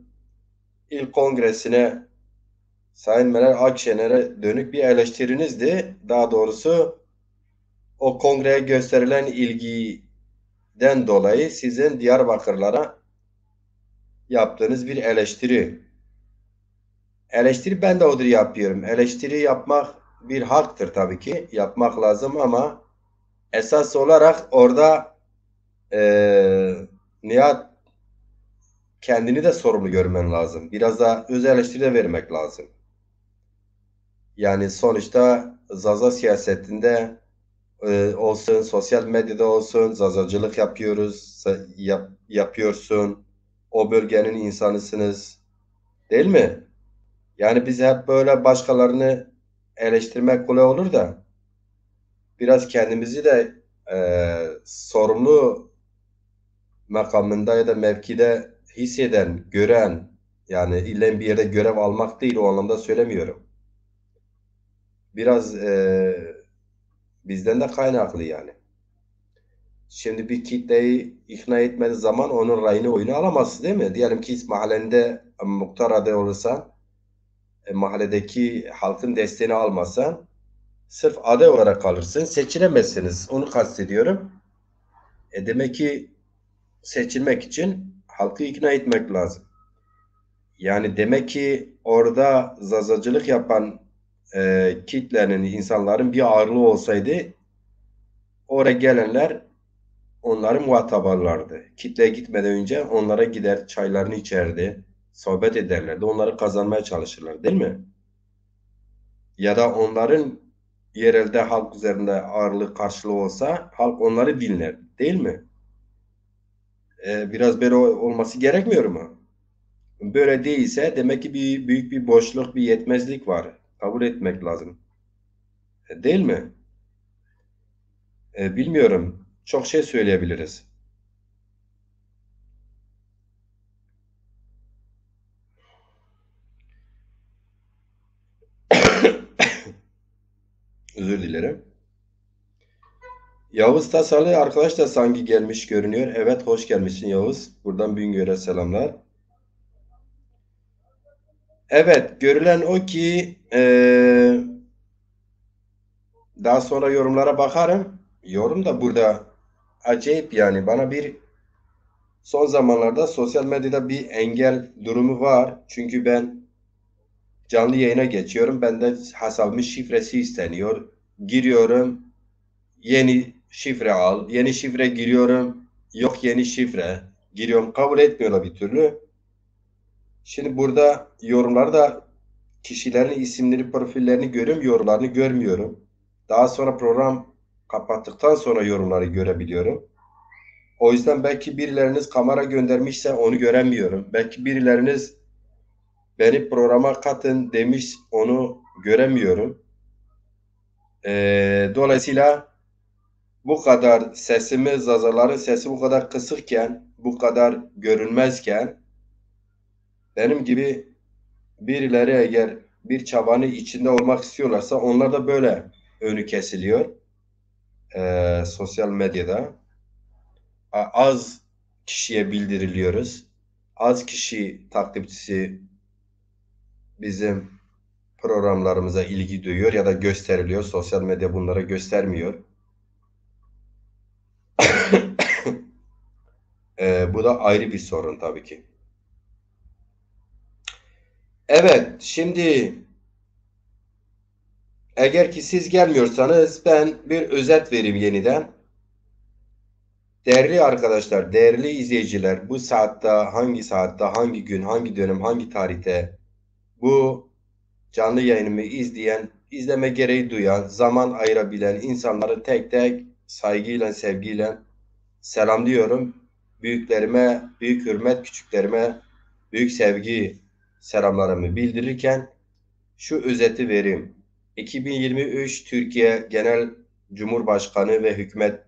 İl Kongresi'ne Sayın Meral Akşener'e dönük bir eleştirinizdi. Daha doğrusu o kongreye gösterilen ilgiden dolayı sizin Diyarbakırlara yaptığınız bir eleştiri. Eleştiri ben de odur yapıyorum. Eleştiri yapmak bir haktır tabii ki. Yapmak lazım ama esas olarak orada Nihat kendini de sorumlu görmen lazım. Biraz da öz eleştiri de vermek lazım. Yani sonuçta Zaza siyasetinde olsun, sosyal medyada olsun, zazacılık yapıyoruz, yapıyorsun. O bölgenin insanısınız, değil mi? Yani biz hep böyle başkalarını eleştirmek kolay olur da biraz kendimizi de sorumlu makamında ya da mevkide hisseden, gören, yani illa bir yerde görev almak değil o anlamda söylemiyorum. Biraz bizden de kaynaklı yani. Şimdi bir kitleyi ikna etmediği zaman onun rayını oyunu alamazsın değil mi? Diyelim ki mahallende muhtar adayı olursan, mahalledeki halkın desteğini almazsan, sırf aday olarak kalırsın, seçilemezsiniz. Onu kastediyorum. Demek ki seçilmek için halkı ikna etmek lazım. Yani demek ki orada zazacılık yapan kitlenin, insanların bir ağırlığı olsaydı oraya gelenler onları muhatap alırlardı. Kitleye gitmeden önce onlara gider, çaylarını içerdi, sohbet ederlerdi. Onları kazanmaya çalışırlar, değil mi? Ya da onların yerelde halk üzerinde ağırlık karşılığı olsa halk onları dinler, değil mi? Biraz böyle olması gerekmiyor mu? Böyle değilse demek ki büyük bir boşluk, bir yetmezlik var. Kabul etmek lazım. Değil mi? Bilmiyorum. Çok şey söyleyebiliriz. Özür dilerim. Yavuz Tasalı arkadaş da sanki gelmiş görünüyor. Evet, hoş gelmişsin Yavuz. Buradan Bingöl'e selamlar. Evet, görülen o ki daha sonra yorumlara bakarım. Yorum da burada acayip yani. Bana bir son zamanlarda sosyal medyada bir engel durumu var. Çünkü ben canlı yayına geçiyorum. Benden hesabımın şifresi isteniyor. Giriyorum. Yeni şifre al. Yeni şifre giriyorum. Yok yeni şifre. Giriyorum. Kabul etmiyorlar bir türlü. Şimdi burada yorumları da kişilerin isimleri, profillerini görüyorum. Yorumlarını görmüyorum. Daha sonra program kapattıktan sonra yorumları görebiliyorum. O yüzden belki birileriniz kamera göndermişse onu göremiyorum. Belki birileriniz beni programa katın demiş onu göremiyorum. Dolayısıyla bu kadar sesimiz, zazaların sesi bu kadar kısıkken, bu kadar görünmezken benim gibi birileri eğer bir çabanın içinde olmak istiyorlarsa onlar da böyle önü kesiliyor sosyal medyada. Az kişiye bildiriliyoruz. Az kişi takipçisi bizim programlarımıza ilgi duyuyor ya da gösteriliyor. Sosyal medya bunlara göstermiyor. Bu da ayrı bir sorun tabii ki. Evet, şimdi eğer ki siz gelmiyorsanız ben bir özet vereyim yeniden. Değerli arkadaşlar, değerli izleyiciler, bu saatte, hangi saatte, hangi gün, hangi dönem, hangi tarihte bu canlı yayınımı izleyen, izleme gereği duyan, zaman ayırabilen insanları tek tek saygıyla, sevgiyle selamlıyorum. Büyüklerime büyük hürmet, küçüklerime büyük sevgi selamlarımı bildirirken şu özeti vereyim. 2023 Türkiye Genel Cumhurbaşkanı ve hükümet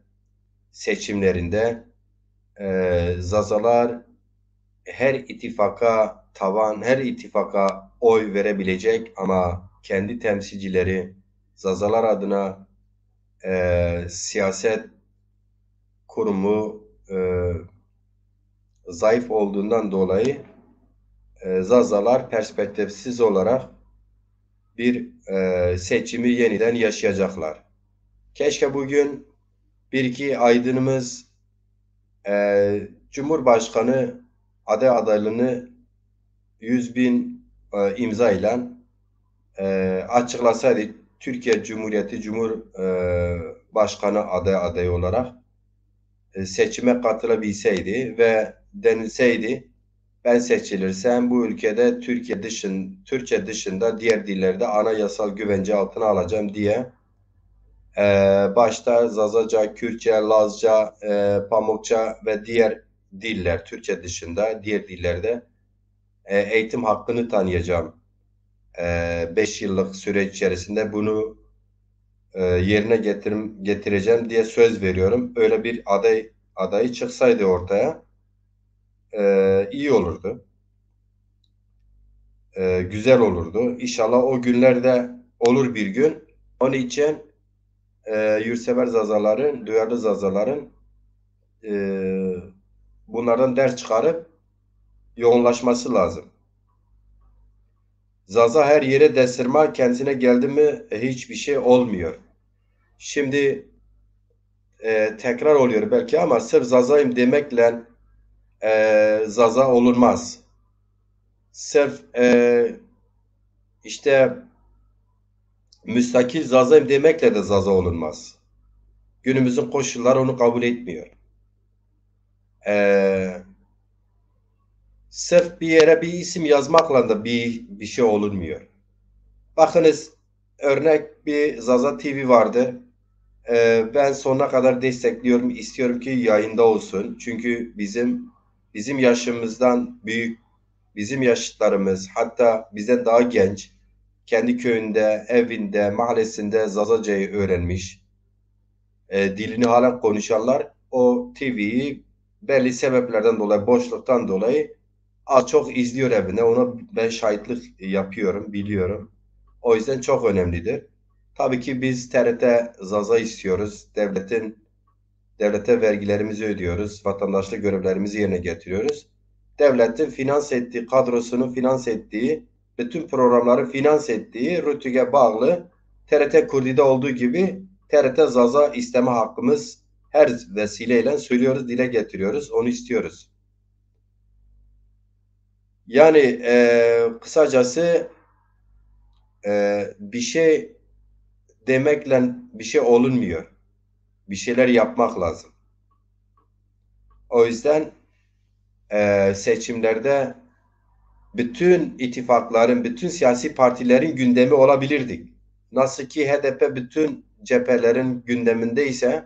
seçimlerinde Zazalar her ittifaka tavan, her ittifaka oy verebilecek ama kendi temsilcileri Zazalar adına siyaset kurumu zayıf olduğundan dolayı Zazalar perspektifsiz olarak bir seçimi yeniden yaşayacaklar. Keşke bugün bir iki aydınımız Cumhurbaşkanı aday adaylığını 100 bin imza ile açıklasaydı Türkiye Cumhuriyeti Cumhurbaşkanı adayı olarak seçime katılabilseydi ve denilseydi ben seçilirsem bu ülkede Türkçe dışında diğer dillerde anayasal güvence altına alacağım diye başta Zazaca, Kürtçe, Lazca, Pamukça ve diğer diller Türkçe dışında diğer dillerde eğitim hakkını tanıyacağım. 5 yıllık süreç içerisinde bunu yerine getireceğim diye söz veriyorum. Öyle bir adayı çıksaydı ortaya iyi olurdu. Güzel olurdu. İnşallah o günlerde olur bir gün. Onun için yurtsever zazaların, duyarlı zazaların e, bunlardan ders çıkarıp yoğunlaşması lazım. Zaza her yere destirme kendisine geldi mi hiçbir şey olmuyor. Şimdi tekrar oluyor belki ama sırf Zaza'yım demekle Zaza olunmaz. Sırf işte müstakil Zaza'yım demekle de Zaza olunmaz. Günümüzün koşulları onu kabul etmiyor. Sırf bir yere bir isim yazmakla da bir şey olunmuyor. Bakınız örnek bir Zaza TV vardı. Ben sonuna kadar destekliyorum, istiyorum ki yayında olsun. Çünkü bizim yaşımızdan büyük, bizim yaşıtlarımız, hatta bizden daha genç, kendi köyünde, evinde, mahallesinde Zazaca'yı öğrenmiş, dilini hala konuşanlar o TV'yi belli sebeplerden dolayı, boşluktan dolayı az çok izliyor evinde. Ona ben şahitlik yapıyorum, biliyorum. O yüzden çok önemlidir. Tabii ki biz TRT Zaza istiyoruz. Devlete vergilerimizi ödüyoruz. Vatandaşlık görevlerimizi yerine getiriyoruz. Devletin finans ettiği, kadrosunu finans ettiği, bütün programları finans ettiği RTÜK'e bağlı TRT Kurdi'de olduğu gibi TRT Zaza isteme hakkımız her vesileyle söylüyoruz, dile getiriyoruz. Onu istiyoruz. Yani kısacası bir şey demekle bir şey olunmuyor. Bir şeyler yapmak lazım. O yüzden seçimlerde bütün ittifakların, bütün siyasi partilerin gündemi olabilirdik. Nasıl ki HDP bütün cephelerin gündemindeyse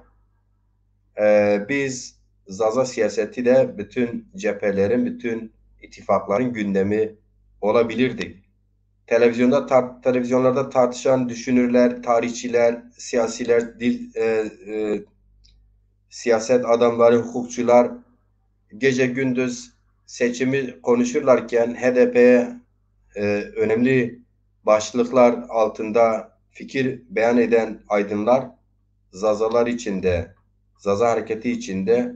biz Zaza siyaseti de bütün cephelerin, bütün ittifakların gündemi olabilirdik. Televizyonlarda tartışan düşünürler, tarihçiler, siyasiler, siyaset adamları, hukukçular gece gündüz seçimi konuşurlarken HDP'ye önemli başlıklar altında fikir beyan eden aydınlar Zazalar içinde, Zaza hareketi içinde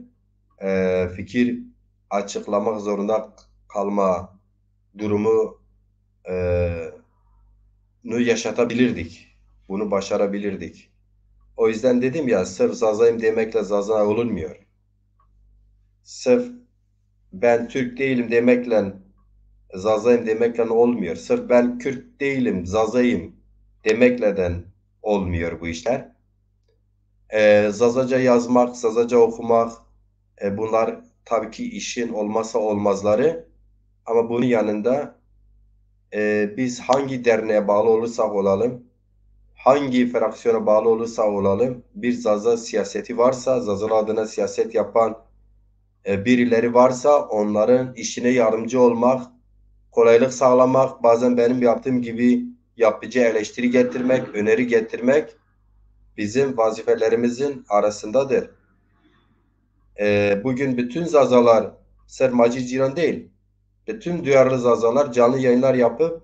fikir açıklamak zorunda kalma durumu yaşatabilirdik. Bunu başarabilirdik. O yüzden dedim ya sırf Zaza'yım demekle Zaza olunmuyor. Sırf ben Türk değilim demekle Zaza'yım demekle olmuyor. Sırf ben Kürt değilim, Zaza'yım demekle de olmuyor bu işler. Zazaca yazmak, Zazaca okumak, Bunlar tabii ki işin olmazsa olmazları. Ama bunun yanında biz hangi derneğe bağlı olursak olalım, hangi fraksiyona bağlı olursak olalım, bir Zaza siyaseti varsa, Zazalı adına siyaset yapan birileri varsa onların işine yardımcı olmak, kolaylık sağlamak, bazen benim yaptığım gibi yapıcı eleştiri getirmek, öneri getirmek bizim vazifelerimizin arasındadır. Bugün bütün Zazalar, Sermacı Ciran değil, bütün duyarlı Zazalar canlı yayınlar yapıp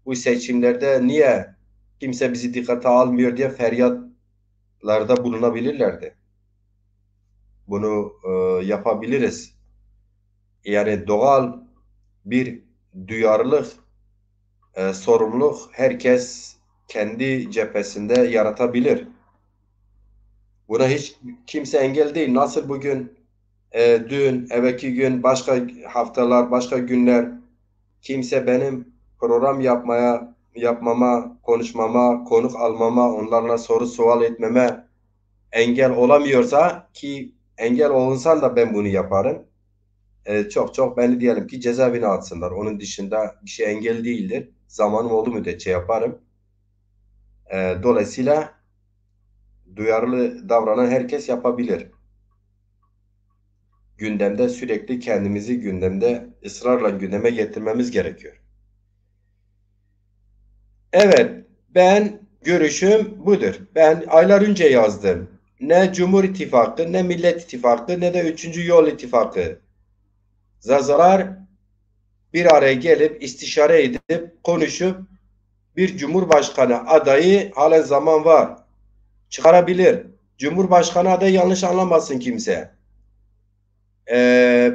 bu seçimlerde niye kimse bizi dikkate almıyor diye feryatlarda bulunabilirlerdi. Bunu yapabiliriz. Yani doğal bir duyarlılık, sorumluluk herkes kendi cephesinde yaratabilir. Buna hiç kimse engel değil. Nasıl bugün, dün, evvelki gün, başka haftalar, başka günler kimse benim program yapmama, konuşmama, konuk almama, onlarla soru sual etmeme engel olamıyorsa ki engel olunsan da ben bunu yaparım. Çok çok beni diyelim ki cezaevine atsınlar. Onun dışında bir şey engel değildir. Zamanım oldu müddetçe yaparım. Dolayısıyla duyarlı davranan herkes yapabilir. Gündemde sürekli kendimizi gündemde ısrarla gündeme getirmemiz gerekiyor. Evet, ben görüşüm budur. Ben aylar önce yazdım. Ne Cumhur İttifakı, ne Millet İttifakı, ne de Üçüncü Yol İttifakı. Zazalar bir araya gelip istişare edip konuşup bir Cumhurbaşkanı adayı halen zaman var. Çıkarabilir. Cumhurbaşkanı adayı yanlış anlamasın kimse.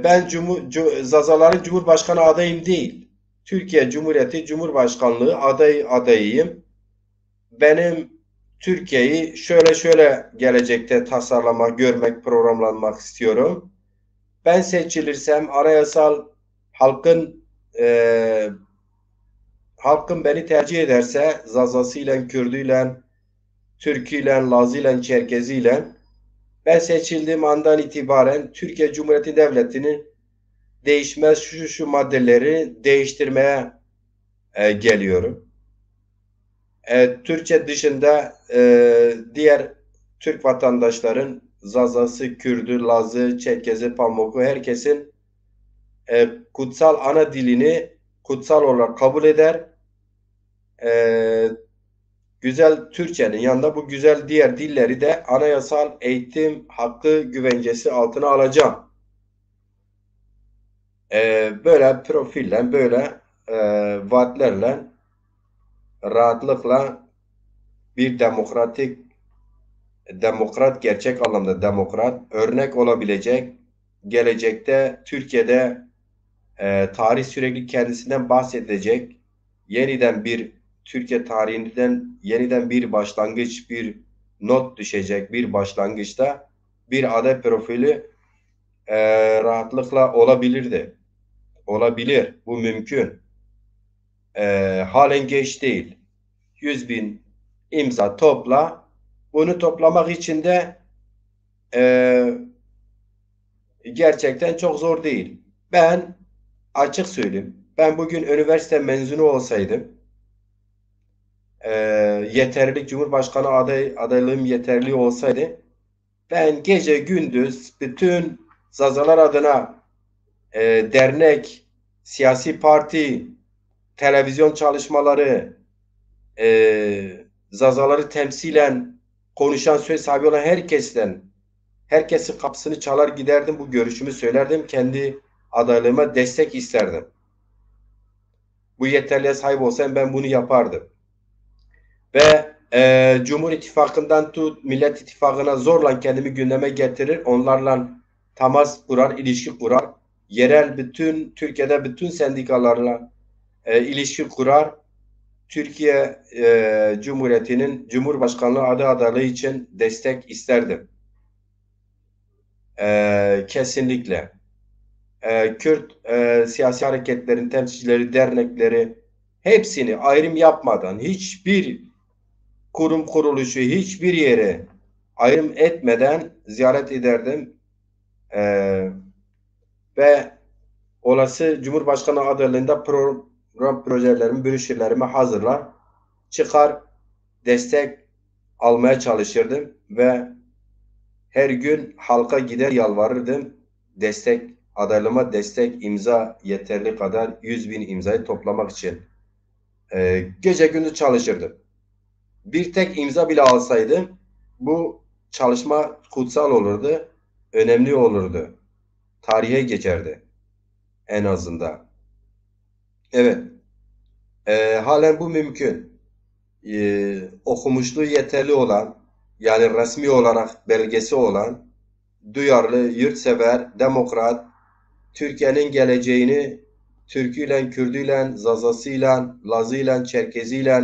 Ben Zazaların Cumhurbaşkanı adayım değil. Türkiye Cumhuriyeti Cumhurbaşkanlığı adayıyım. Benim Türkiye'yi şöyle şöyle gelecekte tasarlamak, görmek, programlamak istiyorum. Ben seçilirsem anayasal halkın e, halkın beni tercih ederse Zazasıyla, Kürdüyle, Türküyle, Lazıyla, Çerkeziyle ben seçildiğim andan itibaren Türkiye Cumhuriyeti Devleti'nin değişmez şu maddeleri değiştirmeye geliyorum. Türkçe dışında diğer Türk vatandaşların Zazası, Kürdü, Lazı, Çerkezi, Pamuku herkesin kutsal ana dilini kutsal olarak kabul eder. E, Güzel Türkçenin yanında bu güzel diğer dilleri de anayasal eğitim hakkı güvencesi altına alacağım. Böyle profille, böyle vaatlerle rahatlıkla bir demokrat, gerçek anlamda demokrat, örnek olabilecek, gelecekte Türkiye'de tarih sürekli kendisinden bahsedecek, yeniden bir Türkiye tarihinden yeniden bir başlangıç, bir not düşecek bir başlangıçta bir aday profili rahatlıkla olabilirdi. Olabilir. Bu mümkün. Halen geç değil. 100 bin imza topla. Bunu toplamak için de e, gerçekten çok zor değil. Ben açık söyleyeyim. Ben bugün üniversite mezunu olsaydım e, yeterli Cumhurbaşkanı adaylığım yeterli olsaydı ben gece gündüz bütün Zazalar adına dernek, siyasi parti, televizyon çalışmaları, Zazaları temsilen konuşan söz sahibi olan herkesin kapısını çalar giderdim, bu görüşümü söylerdim, kendi adaylığıma destek isterdim. Bu yeterliğe sahip olsam ben bunu yapardım. Ve Cumhur İttifakı'ndan tut Millet İttifakı'na zorla kendimi gündeme getirir. Onlarla temas kurar, ilişki kurar. Yerel Türkiye'de bütün sendikalarla ilişki kurar. Türkiye Cumhuriyeti'nin Cumhurbaşkanlığı adaylığı için destek isterdim. Kesinlikle. Kürt siyasi hareketlerin temsilcileri, dernekleri hepsini ayrım yapmadan hiçbir kuruluşu hiçbir yere ayrım etmeden ziyaret ederdim. Ee, ve olası Cumhurbaşkanı adaylığında program projelerimi, broşürlerimi hazırlar, çıkar, destek almaya çalışırdım ve her gün halka gider yalvarırdım. Adaylığıma destek imza yeterli kadar 100 bin imzayı toplamak için. Gece gündüz çalışırdım. Bir tek imza bile alsaydım bu çalışma kutsal olurdu, önemli olurdu. Tarihe geçerdi en azından. Evet, halen bu mümkün. Okumuşluğu yeterli olan, yani resmi olarak belgesi olan, duyarlı, yurtsever, demokrat, Türkiye'nin geleceğini Türküyle, Kürdüyle, Zazasıyla, Lazıyla, Çerkeziyle,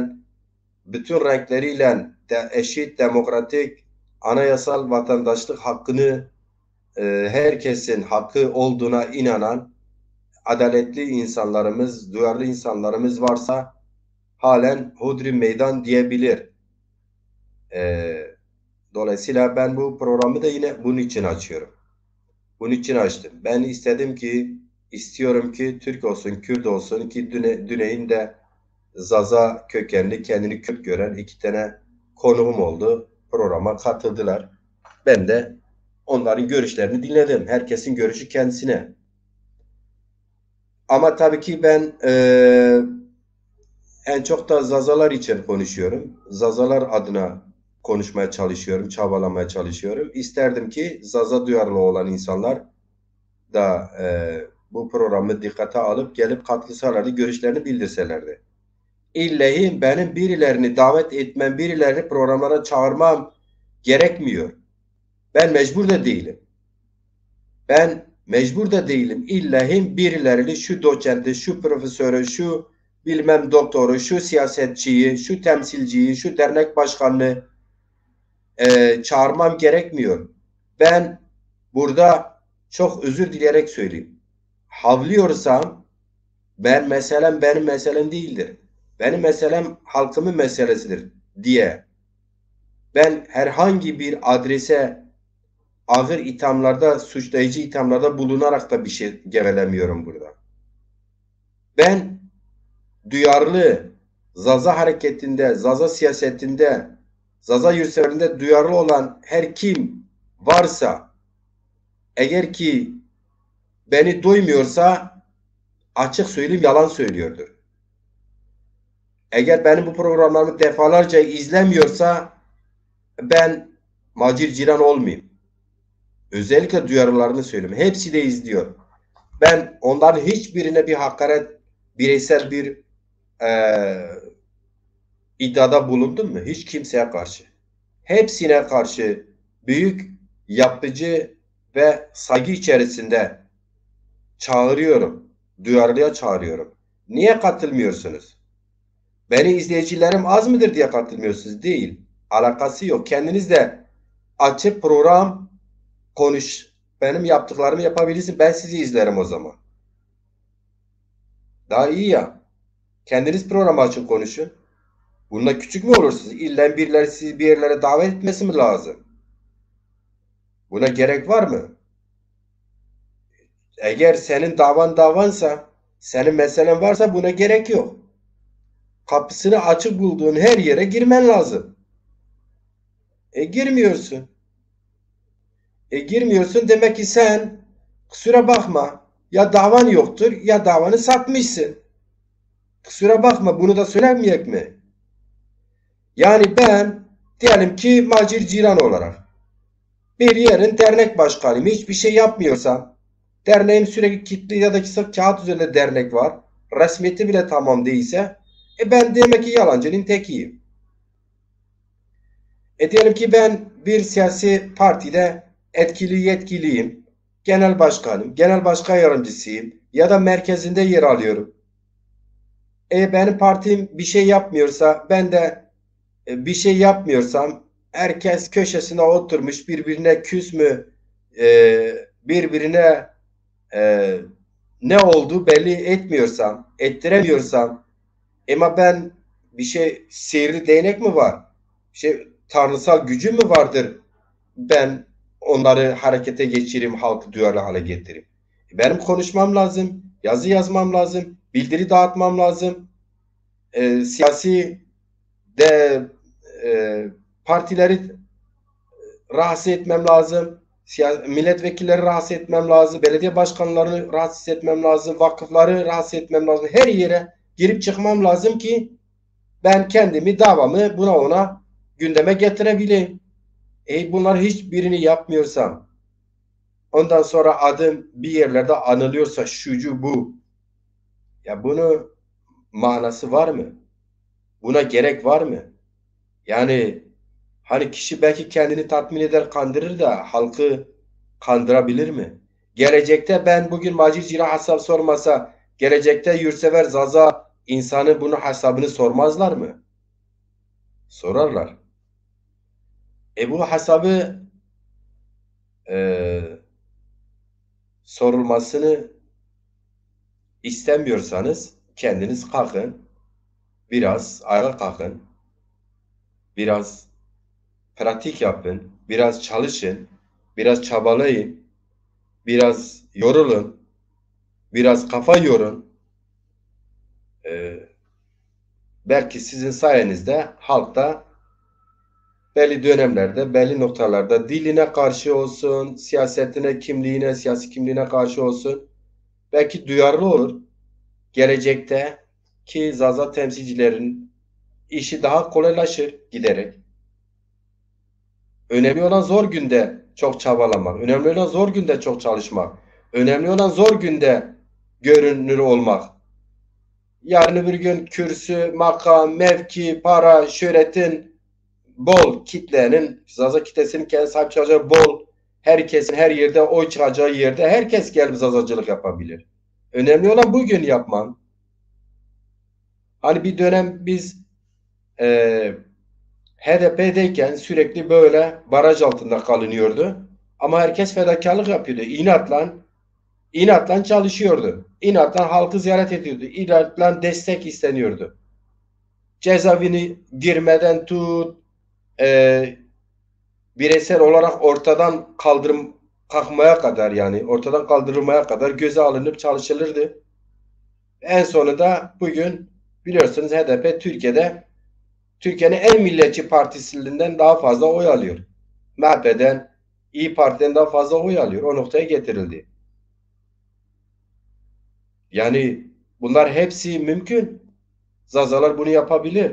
bütün renkleriyle eşit, demokratik, anayasal vatandaşlık hakkını herkesin hakkı olduğuna inanan adaletli insanlarımız, duyarlı insanlarımız varsa halen hodri meydan diyebilir. E, Dolayısıyla ben bu programı da yine bunun için açıyorum. Bunun için açtım. Ben istiyorum ki Türk olsun, Kürt olsun ki Düneyin de Zaza kökenli, kendini Kürt gören iki tane konuğum oldu. Programa katıldılar. Ben de onların görüşlerini dinledim. Herkesin görüşü kendisine. Ama tabii ki ben en çok da Zazalar için konuşuyorum. Zazalar adına konuşmaya çalışıyorum, çabalamaya çalışıyorum. İsterdim ki Zaza duyarlı olan insanlar da bu programı dikkate alıp gelip katılsalardı, görüşlerini bildirselerdi. İllahi benim birilerini davet etmem, birilerini programlara çağırmam gerekmiyor. Ben mecbur da değilim. Ben mecbur da değilim. İllahi birilerini şu doçenti, şu profesörü, şu bilmem doktoru, şu siyasetçiyi, şu temsilciyi, şu dernek başkanını çağırmam gerekmiyor. Ben burada çok özür dileyerek söyleyeyim. Havlıyorsam benim meselem değildir. Benim meselem halkımın meselesidir diye ben herhangi bir adrese ağır ithamlarda, suçlayıcı ithamlarda bulunarak da bir şey gevelemiyorum burada. Ben duyarlı, Zaza hareketinde, Zaza siyasetinde, Zaza yurtseverliğinde duyarlı olan her kim varsa, eğer ki beni duymuyorsa açık söyleyeyim yalan söylüyordur. Eğer benim bu programlarımı defalarca izlemiyorsa ben Macir Ciran olmayayım. Özellikle duyarlılarını söyleyeyim. Hepsi de izliyor. Ben onların hiçbirine bir hakaret, bireysel bir iddiada bulundum mu? Hiç kimseye karşı. Hepsine karşı büyük, yapıcı ve saygı içerisinde çağırıyorum. Duyarlıya çağırıyorum. Niye katılmıyorsunuz? Beni izleyicilerim az mıdır diye katılmıyorsunuz? Değil. Alakası yok. Kendiniz de açıp program konuş. Benim yaptıklarımı yapabilirsin. Ben sizi izlerim o zaman. Daha iyi ya. Kendiniz programı açın konuşun. Bununla küçük mü olursunuz? İlla birileri sizi bir yerlere davet etmesi mi lazım? Buna gerek var mı? Eğer senin davansa, senin meselen varsa buna gerek yok. Kapısını açık bulduğun her yere girmen lazım. Girmiyorsun. Girmiyorsun demek ki sen kusura bakma ya davan yoktur ya davanı satmışsın. Kusura bakma bunu da söylemeyecek mi? Yani ben diyelim ki Macir Ciran olarak bir yerin dernek başkanıyım. Hiçbir şey yapmıyorsam derneğim sürekli kilitli ya da kağıt üzerinde dernek var. Resmiyeti bile tamam değilse ben demek ki yalancının tekiyim. Diyelim ki ben bir siyasi partide yetkiliyim. Genel başkanım, genel başkan yardımcısıyım ya da merkezinde yer alıyorum. Benim partim bir şey yapmıyorsa ben de bir şey yapmıyorsam herkes köşesine oturmuş birbirine küs mü birbirine e, ne olduğu belli ettiremiyorsam ama ben bir şey sihirli değnek mi var? Bir şey tanrısal gücü mü vardır? Ben onları harekete geçireyim, halkı duyarlı hale getireyim. Benim konuşmam lazım, yazı yazmam lazım, bildiri dağıtmam lazım. Siyasi de e, partileri rahatsız etmem lazım. Milletvekilleri rahatsız etmem lazım. Belediye başkanlarını rahatsız etmem lazım. Vakıfları rahatsız etmem lazım. Her yere girip çıkmam lazım ki ben kendimi, davamı buna ona gündeme getirebileyim. Bunlar hiçbirini yapmıyorsam, ondan sonra adım bir yerlerde anılıyorsa şucu bu. Ya bunu manası var mı? Buna gerek var mı? Yani hani kişi belki kendini tatmin eder, kandırır da halkı kandırabilir mi? Gelecekte ben bugün Macit Cina hesap sormasa, gelecekte Yurtsever Zaza insanı bunun hesabını sormazlar mı? Sorarlar. Bu hesabı e, sorulmasını istemiyorsanız kendiniz kalkın, biraz ayağa kalkın, biraz pratik yapın, biraz çalışın, biraz çabalayın, biraz yorulun, biraz kafa yorun. Belki sizin sayenizde halkta belli dönemlerde, belli noktalarda diline karşı olsun, siyasetine, kimliğine, siyasi kimliğine karşı olsun. Belki duyarlı olur. Gelecekte ki Zaza temsilcilerin işi daha kolaylaşır giderek. Önemli olan zor günde çok çabalamak. Önemli olan zor günde çok çalışmak. Önemli olan zor günde görünür olmak. Yarın bir gün kürsü, makam, mevki, para, şöhretin bol kitlenin, Zaza kitlesinin kendi sahip çıkacağı bol, herkesin her yerde oy çıkacağı yerde herkes gelip zazacılık yapabilir. Önemli olan bugün yapman. Hani bir dönem biz e, HDP'deyken sürekli böyle baraj altında kalınıyordu. Ama herkes fedakarlık yapıyordu. İnatla çalışıyordu. İnatla halkı ziyaret ediyordu. İnatla destek isteniyordu. Cezaevine girmeden tut, e, bireysel olarak ortadan kalkmaya kadar, yani ortadan kaldırılmaya kadar göze alınıp çalışılırdı. En sonunda bugün biliyorsunuz HDP Türkiye'nin en milliyetçi partisinden daha fazla oy alıyor. MHP'den, İyi Parti'den daha fazla oy alıyor. O noktaya getirildi. Yani bunlar hepsi mümkün. Zazalar bunu yapabilir.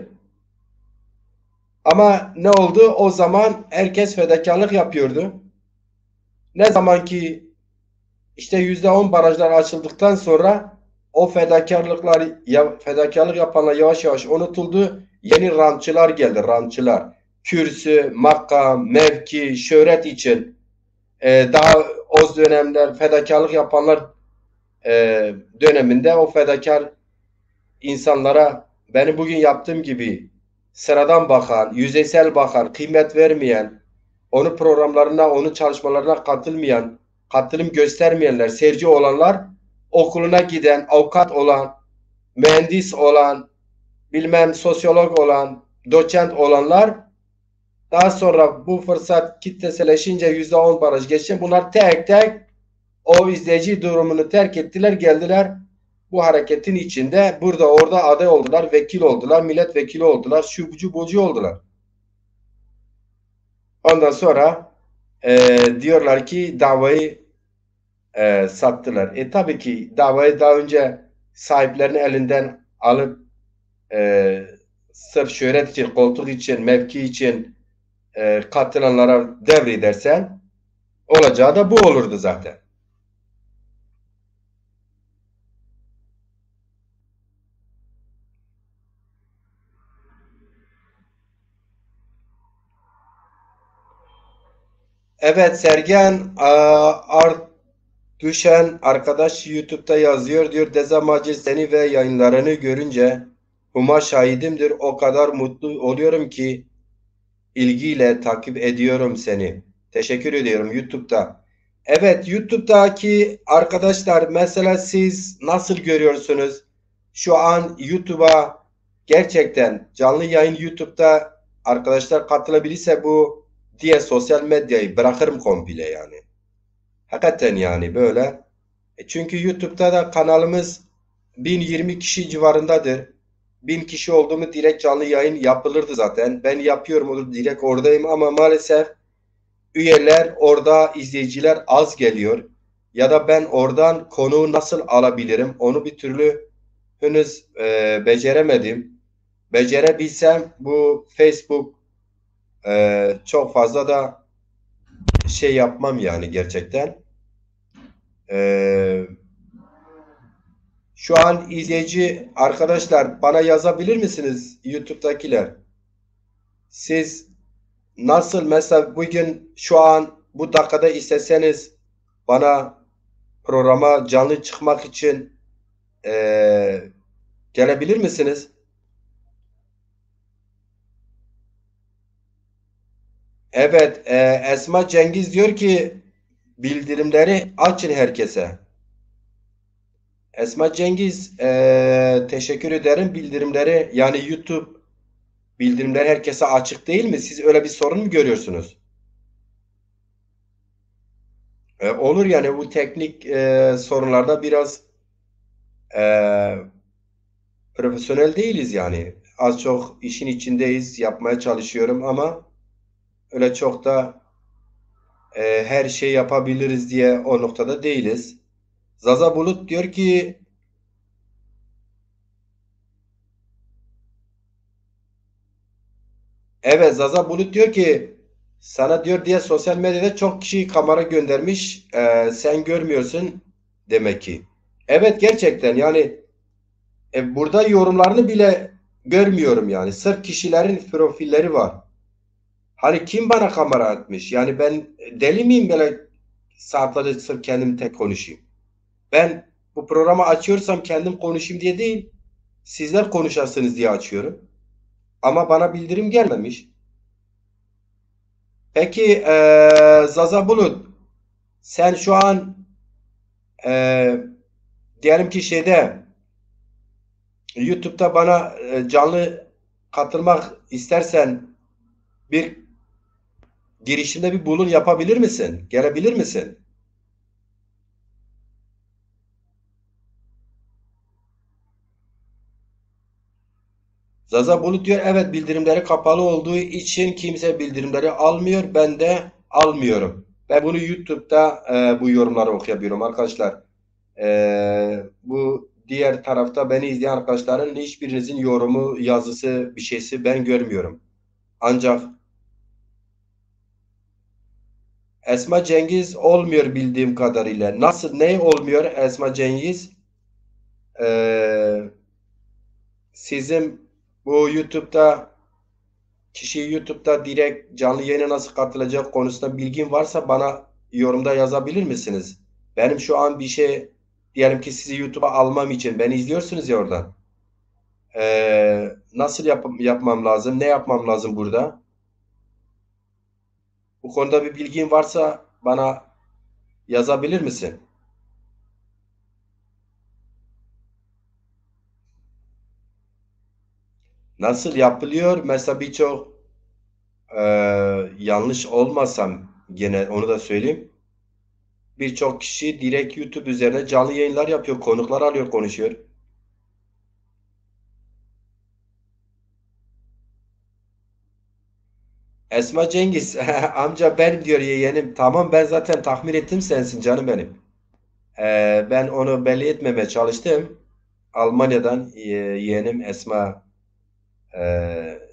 Ama ne oldu? O zaman herkes fedakarlık yapıyordu. Ne zaman ki İşte %10 barajlar açıldıktan sonra o fedakarlık yapanlar yavaş yavaş unutuldu. Yeni rantçılar geldi, rantçılar. Kürsü, makam, mevki, şöhret için daha o dönemler fedakarlık yapanlar e, döneminde o fedakar insanlara benim bugün yaptığım gibi sıradan bakan, yüzeysel bakan, kıymet vermeyen, onun programlarına, onun çalışmalarına katılım göstermeyenler, seyirci olanlar, okuluna giden, avukat olan, mühendis olan, bilmem sosyolog olan, doçent olanlar daha sonra bu fırsat kitleseleşince %10 baraj geçince bunlar tek tek o izleyici durumunu terk ettiler, geldiler bu hareketin içinde burada orada aday oldular, vekil oldular, milletvekili oldular, şubucu bucu oldular. Ondan sonra diyorlar ki davayı sattılar. Tabii ki davayı daha önce sahiplerinin elinden alıp e, sırf şöhret için, koltuk için, mevki için katılanlara devredersen olacağı da bu olurdu zaten. Evet Sergen Düşen arkadaş YouTube'da yazıyor diyor Dezamacı seni ve yayınlarını görünce Huma şahidimdir o kadar mutlu oluyorum ki ilgiyle takip ediyorum seni. Teşekkür ediyorum YouTube'da. Evet YouTube'daki arkadaşlar mesela siz nasıl görüyorsunuz? Şu an YouTube'a gerçekten canlı yayın YouTube'da arkadaşlar katılabilirse bu diye sosyal medyayı bırakırım komple yani. Hakikaten yani böyle. Çünkü YouTube'da da kanalımız 1020 kişi civarındadır. 1000 kişi oldu mu direkt canlı yayın yapılırdı zaten. Ben yapıyorum onu direkt oradayım ama maalesef üyeler orada izleyiciler az geliyor. Ya da ben oradan konuğu nasıl alabilirim onu bir türlü henüz beceremedim. Becerebilsem bu Facebook çok fazla da şey yapmam yani gerçekten. E, Şu an izleyici arkadaşlar bana yazabilir misiniz YouTube'dakiler? Siz nasıl mesela bugün şu an bu dakikada isteseniz bana programa canlı çıkmak için gelebilir misiniz? Evet, Esma Cengiz diyor ki bildirimleri açın herkese. Esma Cengiz teşekkür ederim bildirimleri yani YouTube bildirimleri herkese açık değil mi? Siz öyle bir sorun mu görüyorsunuz? Olur yani bu teknik sorunlarda biraz e, profesyonel değiliz yani. Az çok işin içindeyiz, yapmaya çalışıyorum ama öyle çok da her şey yapabiliriz diye o noktada değiliz. Zaza Bulut diyor ki evet Zaza Bulut diyor ki sana diyor diye sosyal medyada çok kişi kamera göndermiş sen görmüyorsun demek ki. Evet gerçekten yani burada yorumlarını bile görmüyorum yani. Sırf kişilerin profilleri var. Hani kim bana kamera atmış? Yani ben deli miyim böyle saatlerce sırf kendim tek konuşayım? Ben bu programı açıyorsam kendim konuşayım diye değil, sizler konuşasınız diye açıyorum. Ama bana bildirim gelmemiş. Peki Zaza Bulut, sen şu an eee, diyelim ki şeyde YouTube'da bana canlı katılmak istersen bir girişimde bir bulun yapabilir misin? Gelebilir misin? Zaza Bulut diyor evet bildirimleri kapalı olduğu için kimse bildirimleri almıyor. Ben de almıyorum. Ve bunu YouTube'da bu yorumları okuyabiliyorum arkadaşlar. Bu diğer tarafta beni izleyen arkadaşların hiçbirinizin yorumu, yazısı, bir şeysi ben görmüyorum. Ancak Esma Cengiz olmuyor bildiğim kadarıyla. Nasıl, ne olmuyor Esma Cengiz? Ee, Sizin bu YouTube'da direkt canlı yayına nasıl katılacak konusunda bilgin varsa bana yorumda yazabilir misiniz? Benim şu an bir şey diyelim ki sizi YouTube'a almam için beni izliyorsunuz ya oradan. Nasıl yapmam lazım? Ne yapmam lazım burada? Bu konuda bir bilgin varsa bana yazabilir misin? Nasıl yapılıyor? Mesela birçok e, yanlış olmasam gene onu da söyleyeyim. Birçok kişi direkt YouTube üzerine canlı yayınlar yapıyor, konuklar alıyor, konuşuyor. Esma Cengiz, amca ben diyor yeğenim. Tamam ben zaten tahmin ettim sensin canım benim. Ben onu belli etmemeye çalıştım. Almanya'dan yeğenim Esma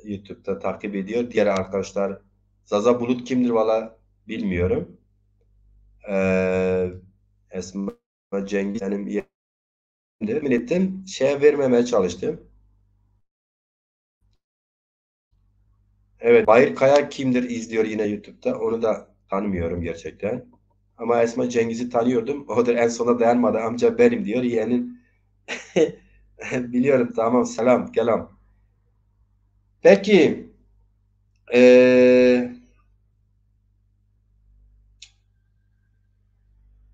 YouTube'da takip ediyor. Diğer arkadaşlar Zaza Bulut kimdir valla bilmiyorum. Ee, Esma Cengiz benim yeğenimdir. Tahmin ettim. Şeye vermemeye çalıştım. Evet, Bahir Kaya kimdir izliyor yine YouTube'da. Onu da tanımıyorum gerçekten. Ama Esma Cengiz'i tanıyordum. O da en sona dayanmadı. Amca benim diyor. Yeğenin biliyorum tamam selam kelam. Peki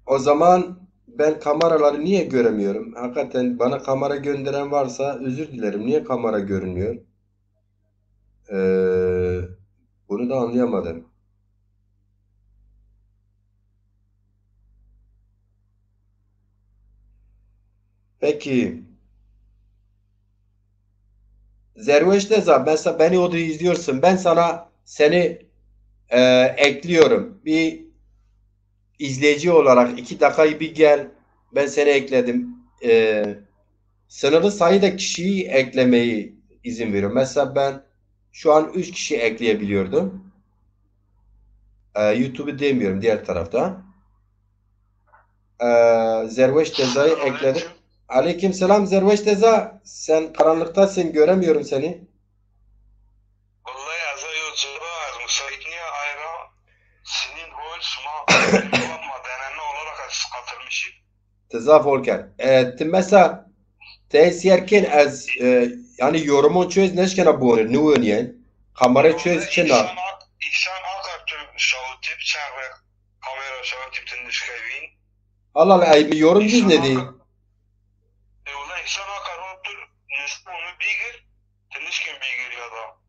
o zaman ben kameraları niye göremiyorum? Hakikaten bana kamera gönderen varsa özür dilerim. Niye kamera görünüyor? Bunu da anlayamadım. Peki. Zerveş Teza, mesela beni orada izliyorsun. Ben seni ekliyorum. Bir izleyici olarak 2 dakikayı bir gel. Ben seni ekledim. Sınırlı sayıda kişiyi eklemeyi izin veriyorum. Mesela ben şu an 3 kişi ekleyebiliyordum. YouTube'u demiyorum diğer tarafta. Zerveş Teza'yı ekledim. Aleyküm selam Zerveş Teza. Sen karanlıktasın, göremiyorum seni.
Vallahi az yolculuğa az müsaitliğe ayrı senin hol suma benim bakma denenme olarak katılmışım.
Teza Volker. Mesela tesiyerken az yani yorumun çöz neşken abone ne oynayan? Kamera çöz
Vallahi
çena.
İhsan Akart'ı şahı tip çağrı kamera şahı tip tindişkevin.
Allah Allah ay bir yorum düz
İhsan
ne
Akar
di?
vallahi İhsan Akar otur nispi onu bilgir tindişken bilgir ya da.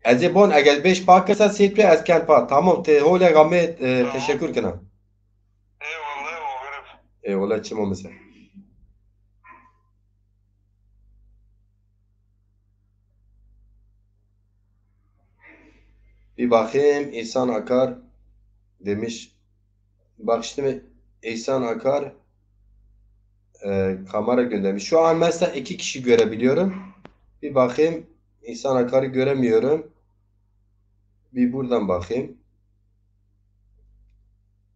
Ez ê bon eger beş pakirsa sêt ez ken pa. Tamam te holê gamê
Tamam.
teşekkür kina.
Eyvallah o herif.
Eyvallah çimo mesela. Bir bakayım İhsan Akar demiş. Bak şimdi İhsan Akar kamera göndermiş. Şu an mesela 2 kişi görebiliyorum. Bir bakayım İhsan Akar'ı göremiyorum. Bir buradan bakayım.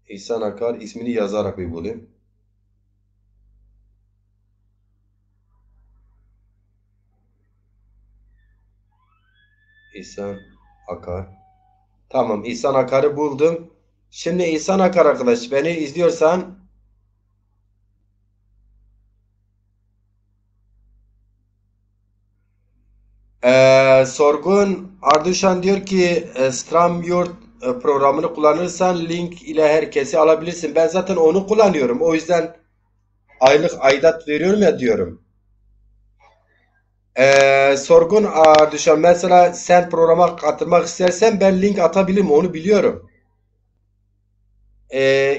İhsan Akar ismini yazarak bir bulayım. İhsan Akar. Tamam İhsan Akar'ı buldum. Şimdi İhsan Akar arkadaş beni izliyorsan Sorgun Arduşan diyor ki StreamYard programını kullanırsan link ile herkesi alabilirsin. Ben zaten onu kullanıyorum. O yüzden aylık aidat veriyorum ya diyorum. Sorgun Arduşan mesela sen programa katılmak istersen ben link atabilirim onu biliyorum.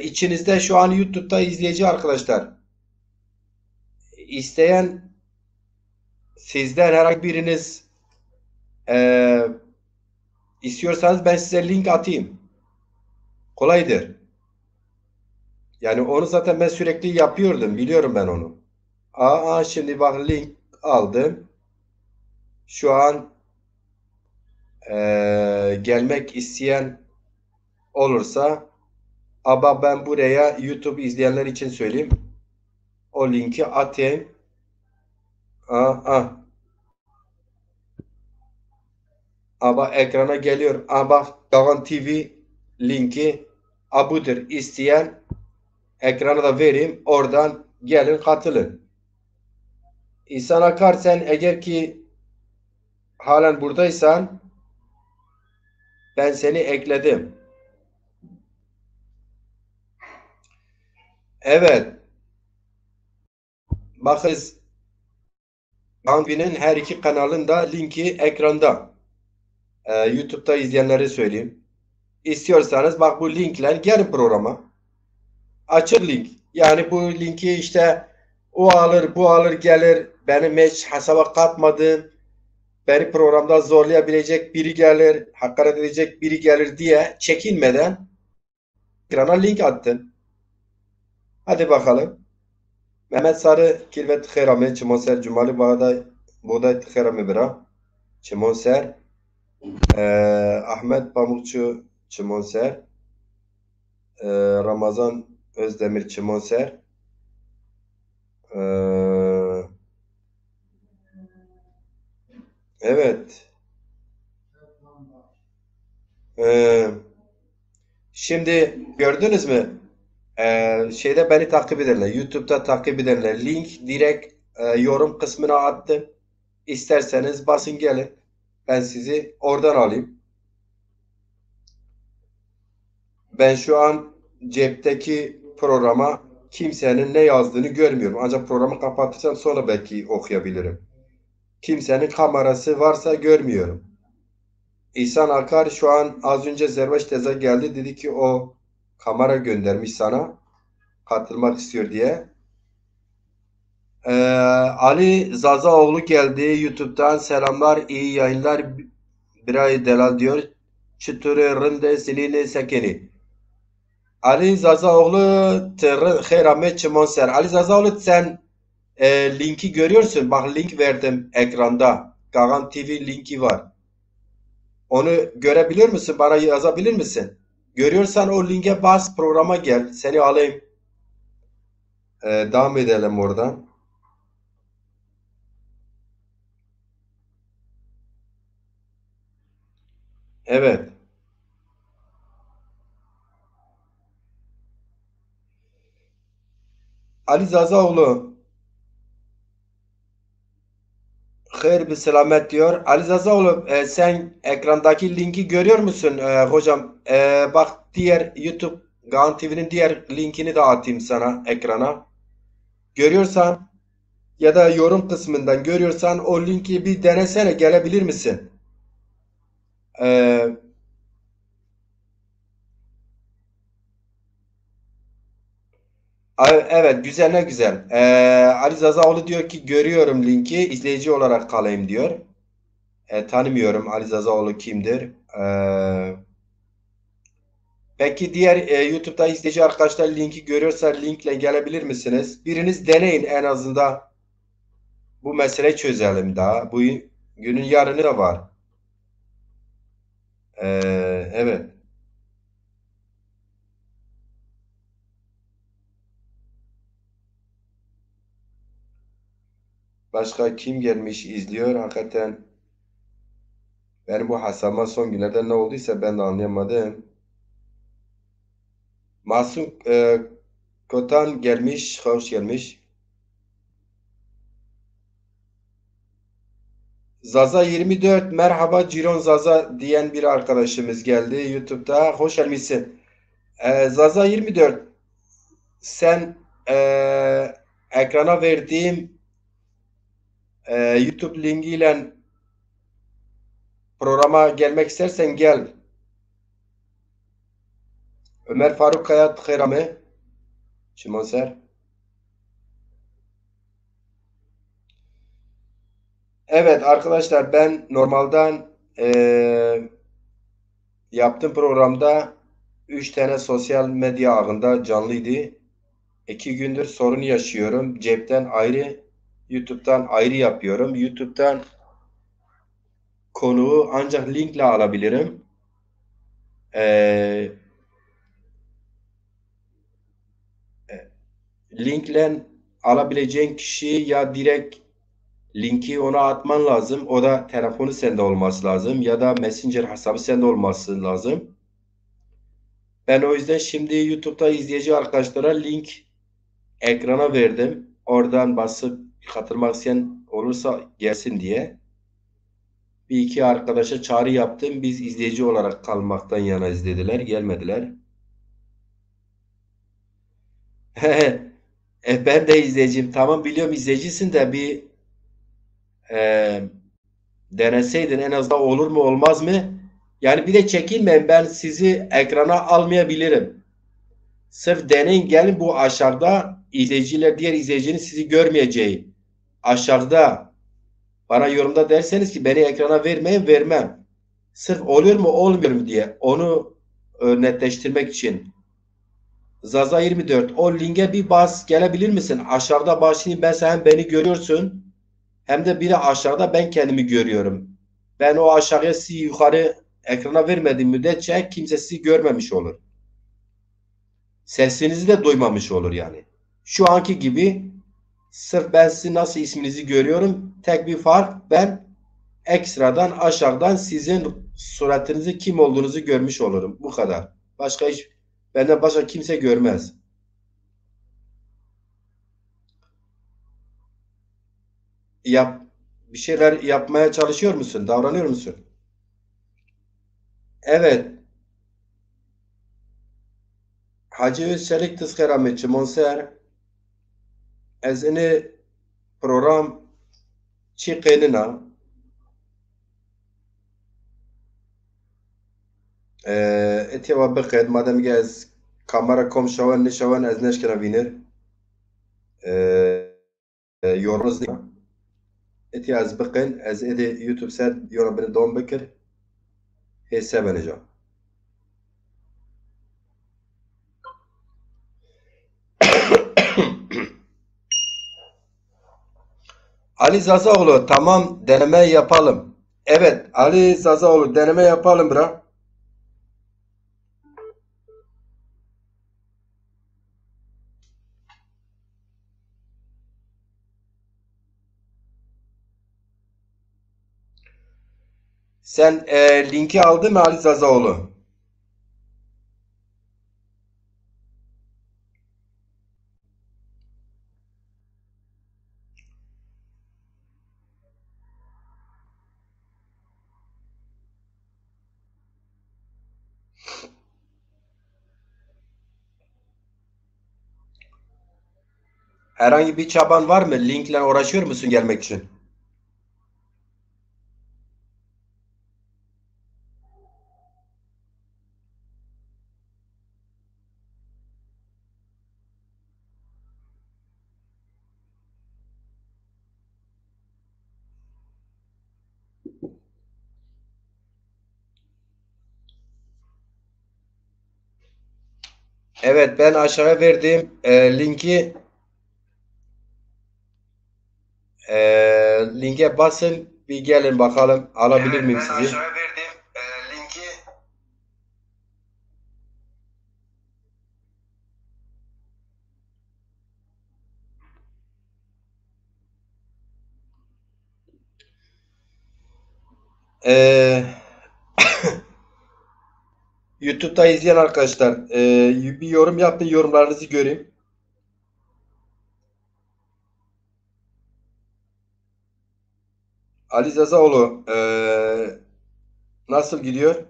İçinizde şu an YouTube'da izleyici arkadaşlar isteyen sizden herhangi biriniz e, istiyorsanız ben size link atayım. Kolaydır. Yani onu zaten ben sürekli yapıyordum. Biliyorum ben onu. Şimdi bak link aldım. Şu an gelmek isteyen olursa ama ben buraya YouTube izleyenler için söyleyeyim. O linki atayım. Aa, ama ekrana geliyor. Bak Davan TV linki budur. İsteyen ekrana da vereyim. Oradan gelin katılın. İhsan Akar sen eğer ki halen buradaysan ben seni ekledim. Evet. Bakız Anvi'nin her iki kanalın da linki ekranda. YouTube'da izleyenlere söyleyeyim. İstiyorsanız bak bu linkler gelin programa. Açık link. Yani bu linki işte o alır bu alır gelir. Benim hiç hesaba katmadığım beni programda zorlayabilecek biri gelir. Hakaret edecek biri gelir diye çekinmeden ekrana link attın. Hadi bakalım. Mehmet Sarı Kilvet Kherame Çimonser Cumali Bağday Kherame Bira Çimonser Ahmet Pamukçu Çimonser Ramazan Özdemir Çimonser evet Ee, şimdi gördünüz mü? Şeyde beni takip ederler. YouTube'da takip ederler. Link direkt yorum kısmına attım. İsterseniz basın gelin. Ben sizi oradan alayım. Ben şu an cepteki programa kimsenin ne yazdığını görmüyorum. Ancak programı kapatırsam sonra belki okuyabilirim. Kimsenin kamerası varsa görmüyorum. İhsan Akar şu an az önce Zervaç Tez'e geldi. Dedi ki o kamera göndermiş sana katılmak istiyor diye. Ali Zazaoğlu geldi. YouTube'dan selamlar, iyi yayınlar. Biray Delal diyor. Çıtırı rında silini sekeni. Ali Zazaoğlu Kheyramet Çimonser. Ali Zazaoğlu sen linki görüyorsun. Bak link verdim ekranda. Gagan TV linki var. Onu görebilir misin? Bana yazabilir misin? Görüyorsan o linke bas, programa gel. Seni alayım. Devam edelim oradan. Evet. Ali Zazaoğlu hayır bir selamet diyor. Ali Zazaoğlu sen ekrandaki linki görüyor musun hocam? Bak diğer YouTube Gaan TV'nin diğer linkini de atayım sana ekrana. Görüyorsan ya da yorum kısmından görüyorsan o linki bir denesene, gelebilir misin? E, evet, güzel, ne güzel. Ali Zazaoğlu diyor ki görüyorum linki, izleyici olarak kalayım diyor. Tanımıyorum Ali Zazaoğlu kimdir? Peki diğer YouTube'da izleyici arkadaşlar linki görüyorsa linkle gelebilir misiniz? Biriniz deneyin, en azından bu meseleyi çözelim daha. Bu günün yarını da var. Evet. Başka kim gelmiş izliyor? Hakikaten benim bu hasama son günlerde ne olduysa ben de anlayamadım. Masum Kotan gelmiş, hoş gelmiş. Zaza 24 merhaba Ciron Zaza diyen bir arkadaşımız geldi YouTube'da. Hoş gelmişsin. Zaza 24 sen ekrana verdiğim YouTube linkiyle programa gelmek istersen gel. Ömer Faruk Kayat Khayrami Şimanser. Evet arkadaşlar, ben normalden yaptığım programda 3 tane sosyal medya ağında canlıydı. 2 gündür sorun yaşıyorum. Cepten ayrı, YouTube'dan ayrı yapıyorum. YouTube'dan konuğu ancak linkle alabilirim. Eee linkle alabileceğin kişi ya direkt linki ona atman lazım. O da telefonu sende olması lazım. Ya da Messenger hesabı sende olması lazım. Ben o yüzden şimdi YouTube'da izleyici arkadaşlara link ekrana verdim. Oradan basıp katılmak isteyen olursa gelsin diye. Bir iki arkadaşa çağrı yaptım. Biz izleyici olarak kalmaktan yana izlediler. Gelmediler. Ben de izleyiciyim. Tamam, biliyorum izleyicisin de bir e, deneseydin en azından, olur mu olmaz mı? Yani bir de çekinmeyin, ben sizi ekrana almayabilirim. Sırf deneyin, gelin, bu aşağıda izleyiciler, diğer izleyicinin sizi görmeyeceği aşağıda bana yorumda derseniz ki beni ekrana vermeyin, vermem. Sırf oluyor mu olmuyor mu diye onu netleştirmek için. Zaza 24 o linke bir bas, gelebilir misin? Aşağıda başlayayım ben, sen beni görüyorsun. Hem de bir de aşağıda ben kendimi görüyorum. Ben o aşağıya sizi yukarı ekrana vermediğim müddetçe kimse sizi görmemiş olur. Sesinizi de duymamış olur yani. Şu anki gibi, sırf ben sizin nasıl isminizi görüyorum. Tek bir fark, ben ekstradan aşağıdan sizin suratınızı, kim olduğunuzu görmüş olurum. Bu kadar. Başka hiç, benden başka kimse görmez. Yap, bir şeyler yapmaya çalışıyor musun? Davranıyor musun? Evet. Hacı Özçelik tızkerametçi Monser ezini program çi qênina etiwa biqed madem ez kamera kom şawan nişawan ez neşkena bînir yorumunuz değil. Eti az bakın, az edi YouTube set yorum beni devam bekir. Hisse beneceğim. Ali Zazaoğlu, tamam deneme yapalım. Evet, Ali Zazaoğlu deneme yapalım bra. Sen linki aldın mı Ali Zazaoğlu? Herhangi bir çaban var mı? Linkle uğraşıyor musun gelmek için? Evet, ben aşağıya verdiğim linke basın, bir gelin bakalım alabilir
Evet,
miyim
ben
sizi?
aşağıya verdiğim linki
E, YouTube'da izleyen arkadaşlar bir yorum yapın, yorumlarınızı göreyim. Ali Zazaoğlu nasıl gidiyor?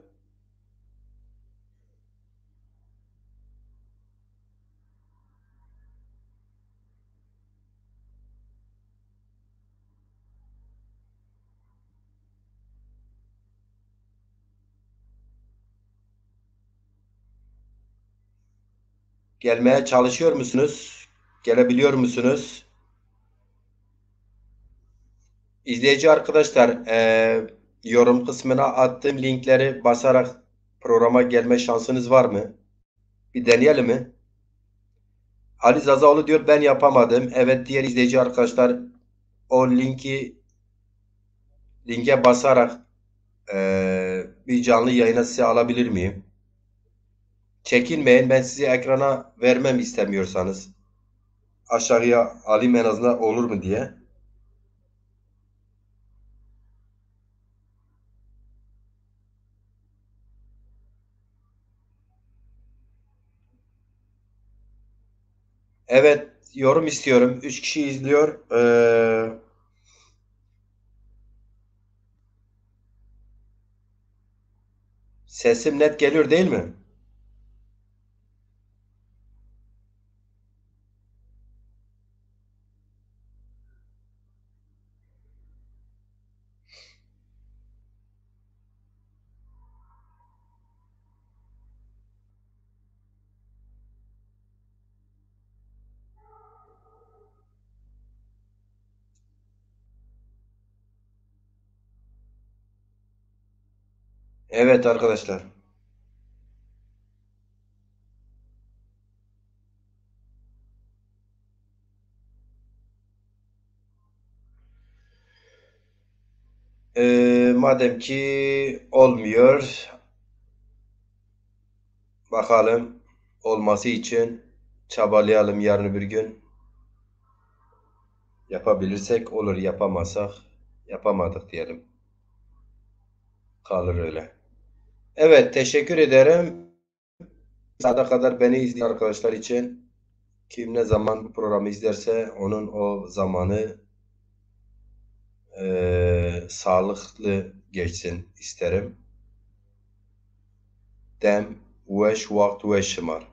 Gelmeye çalışıyor musunuz? Gelebiliyor musunuz? İzleyici arkadaşlar, yorum kısmına attığım linkleri basarak programa gelme şansınız var mı? Bir deneyelim mi? Ali Zazaoğlu diyor ben yapamadım. Evet, diğer izleyici arkadaşlar o linke basarak bir canlı yayına size alabilir miyim? Çekinmeyin, ben sizi ekrana vermem istemiyorsanız. Aşağıya alayım en azından, olur mu diye. Evet, yorum istiyorum. 3 kişi izliyor. Sesim net geliyor değil mi? Evet arkadaşlar. Madem ki olmuyor, bakalım, olması için çabalayalım yarın bir gün. Yapabilirsek olur, yapamazsak yapamadık diyelim. Kalır öyle. Evet, teşekkür ederim. Saate kadar beni izleyen arkadaşlar için, kim ne zaman bu programı izlerse onun o zamanı sağlıklı geçsin isterim. Dem weş vakt weşimar.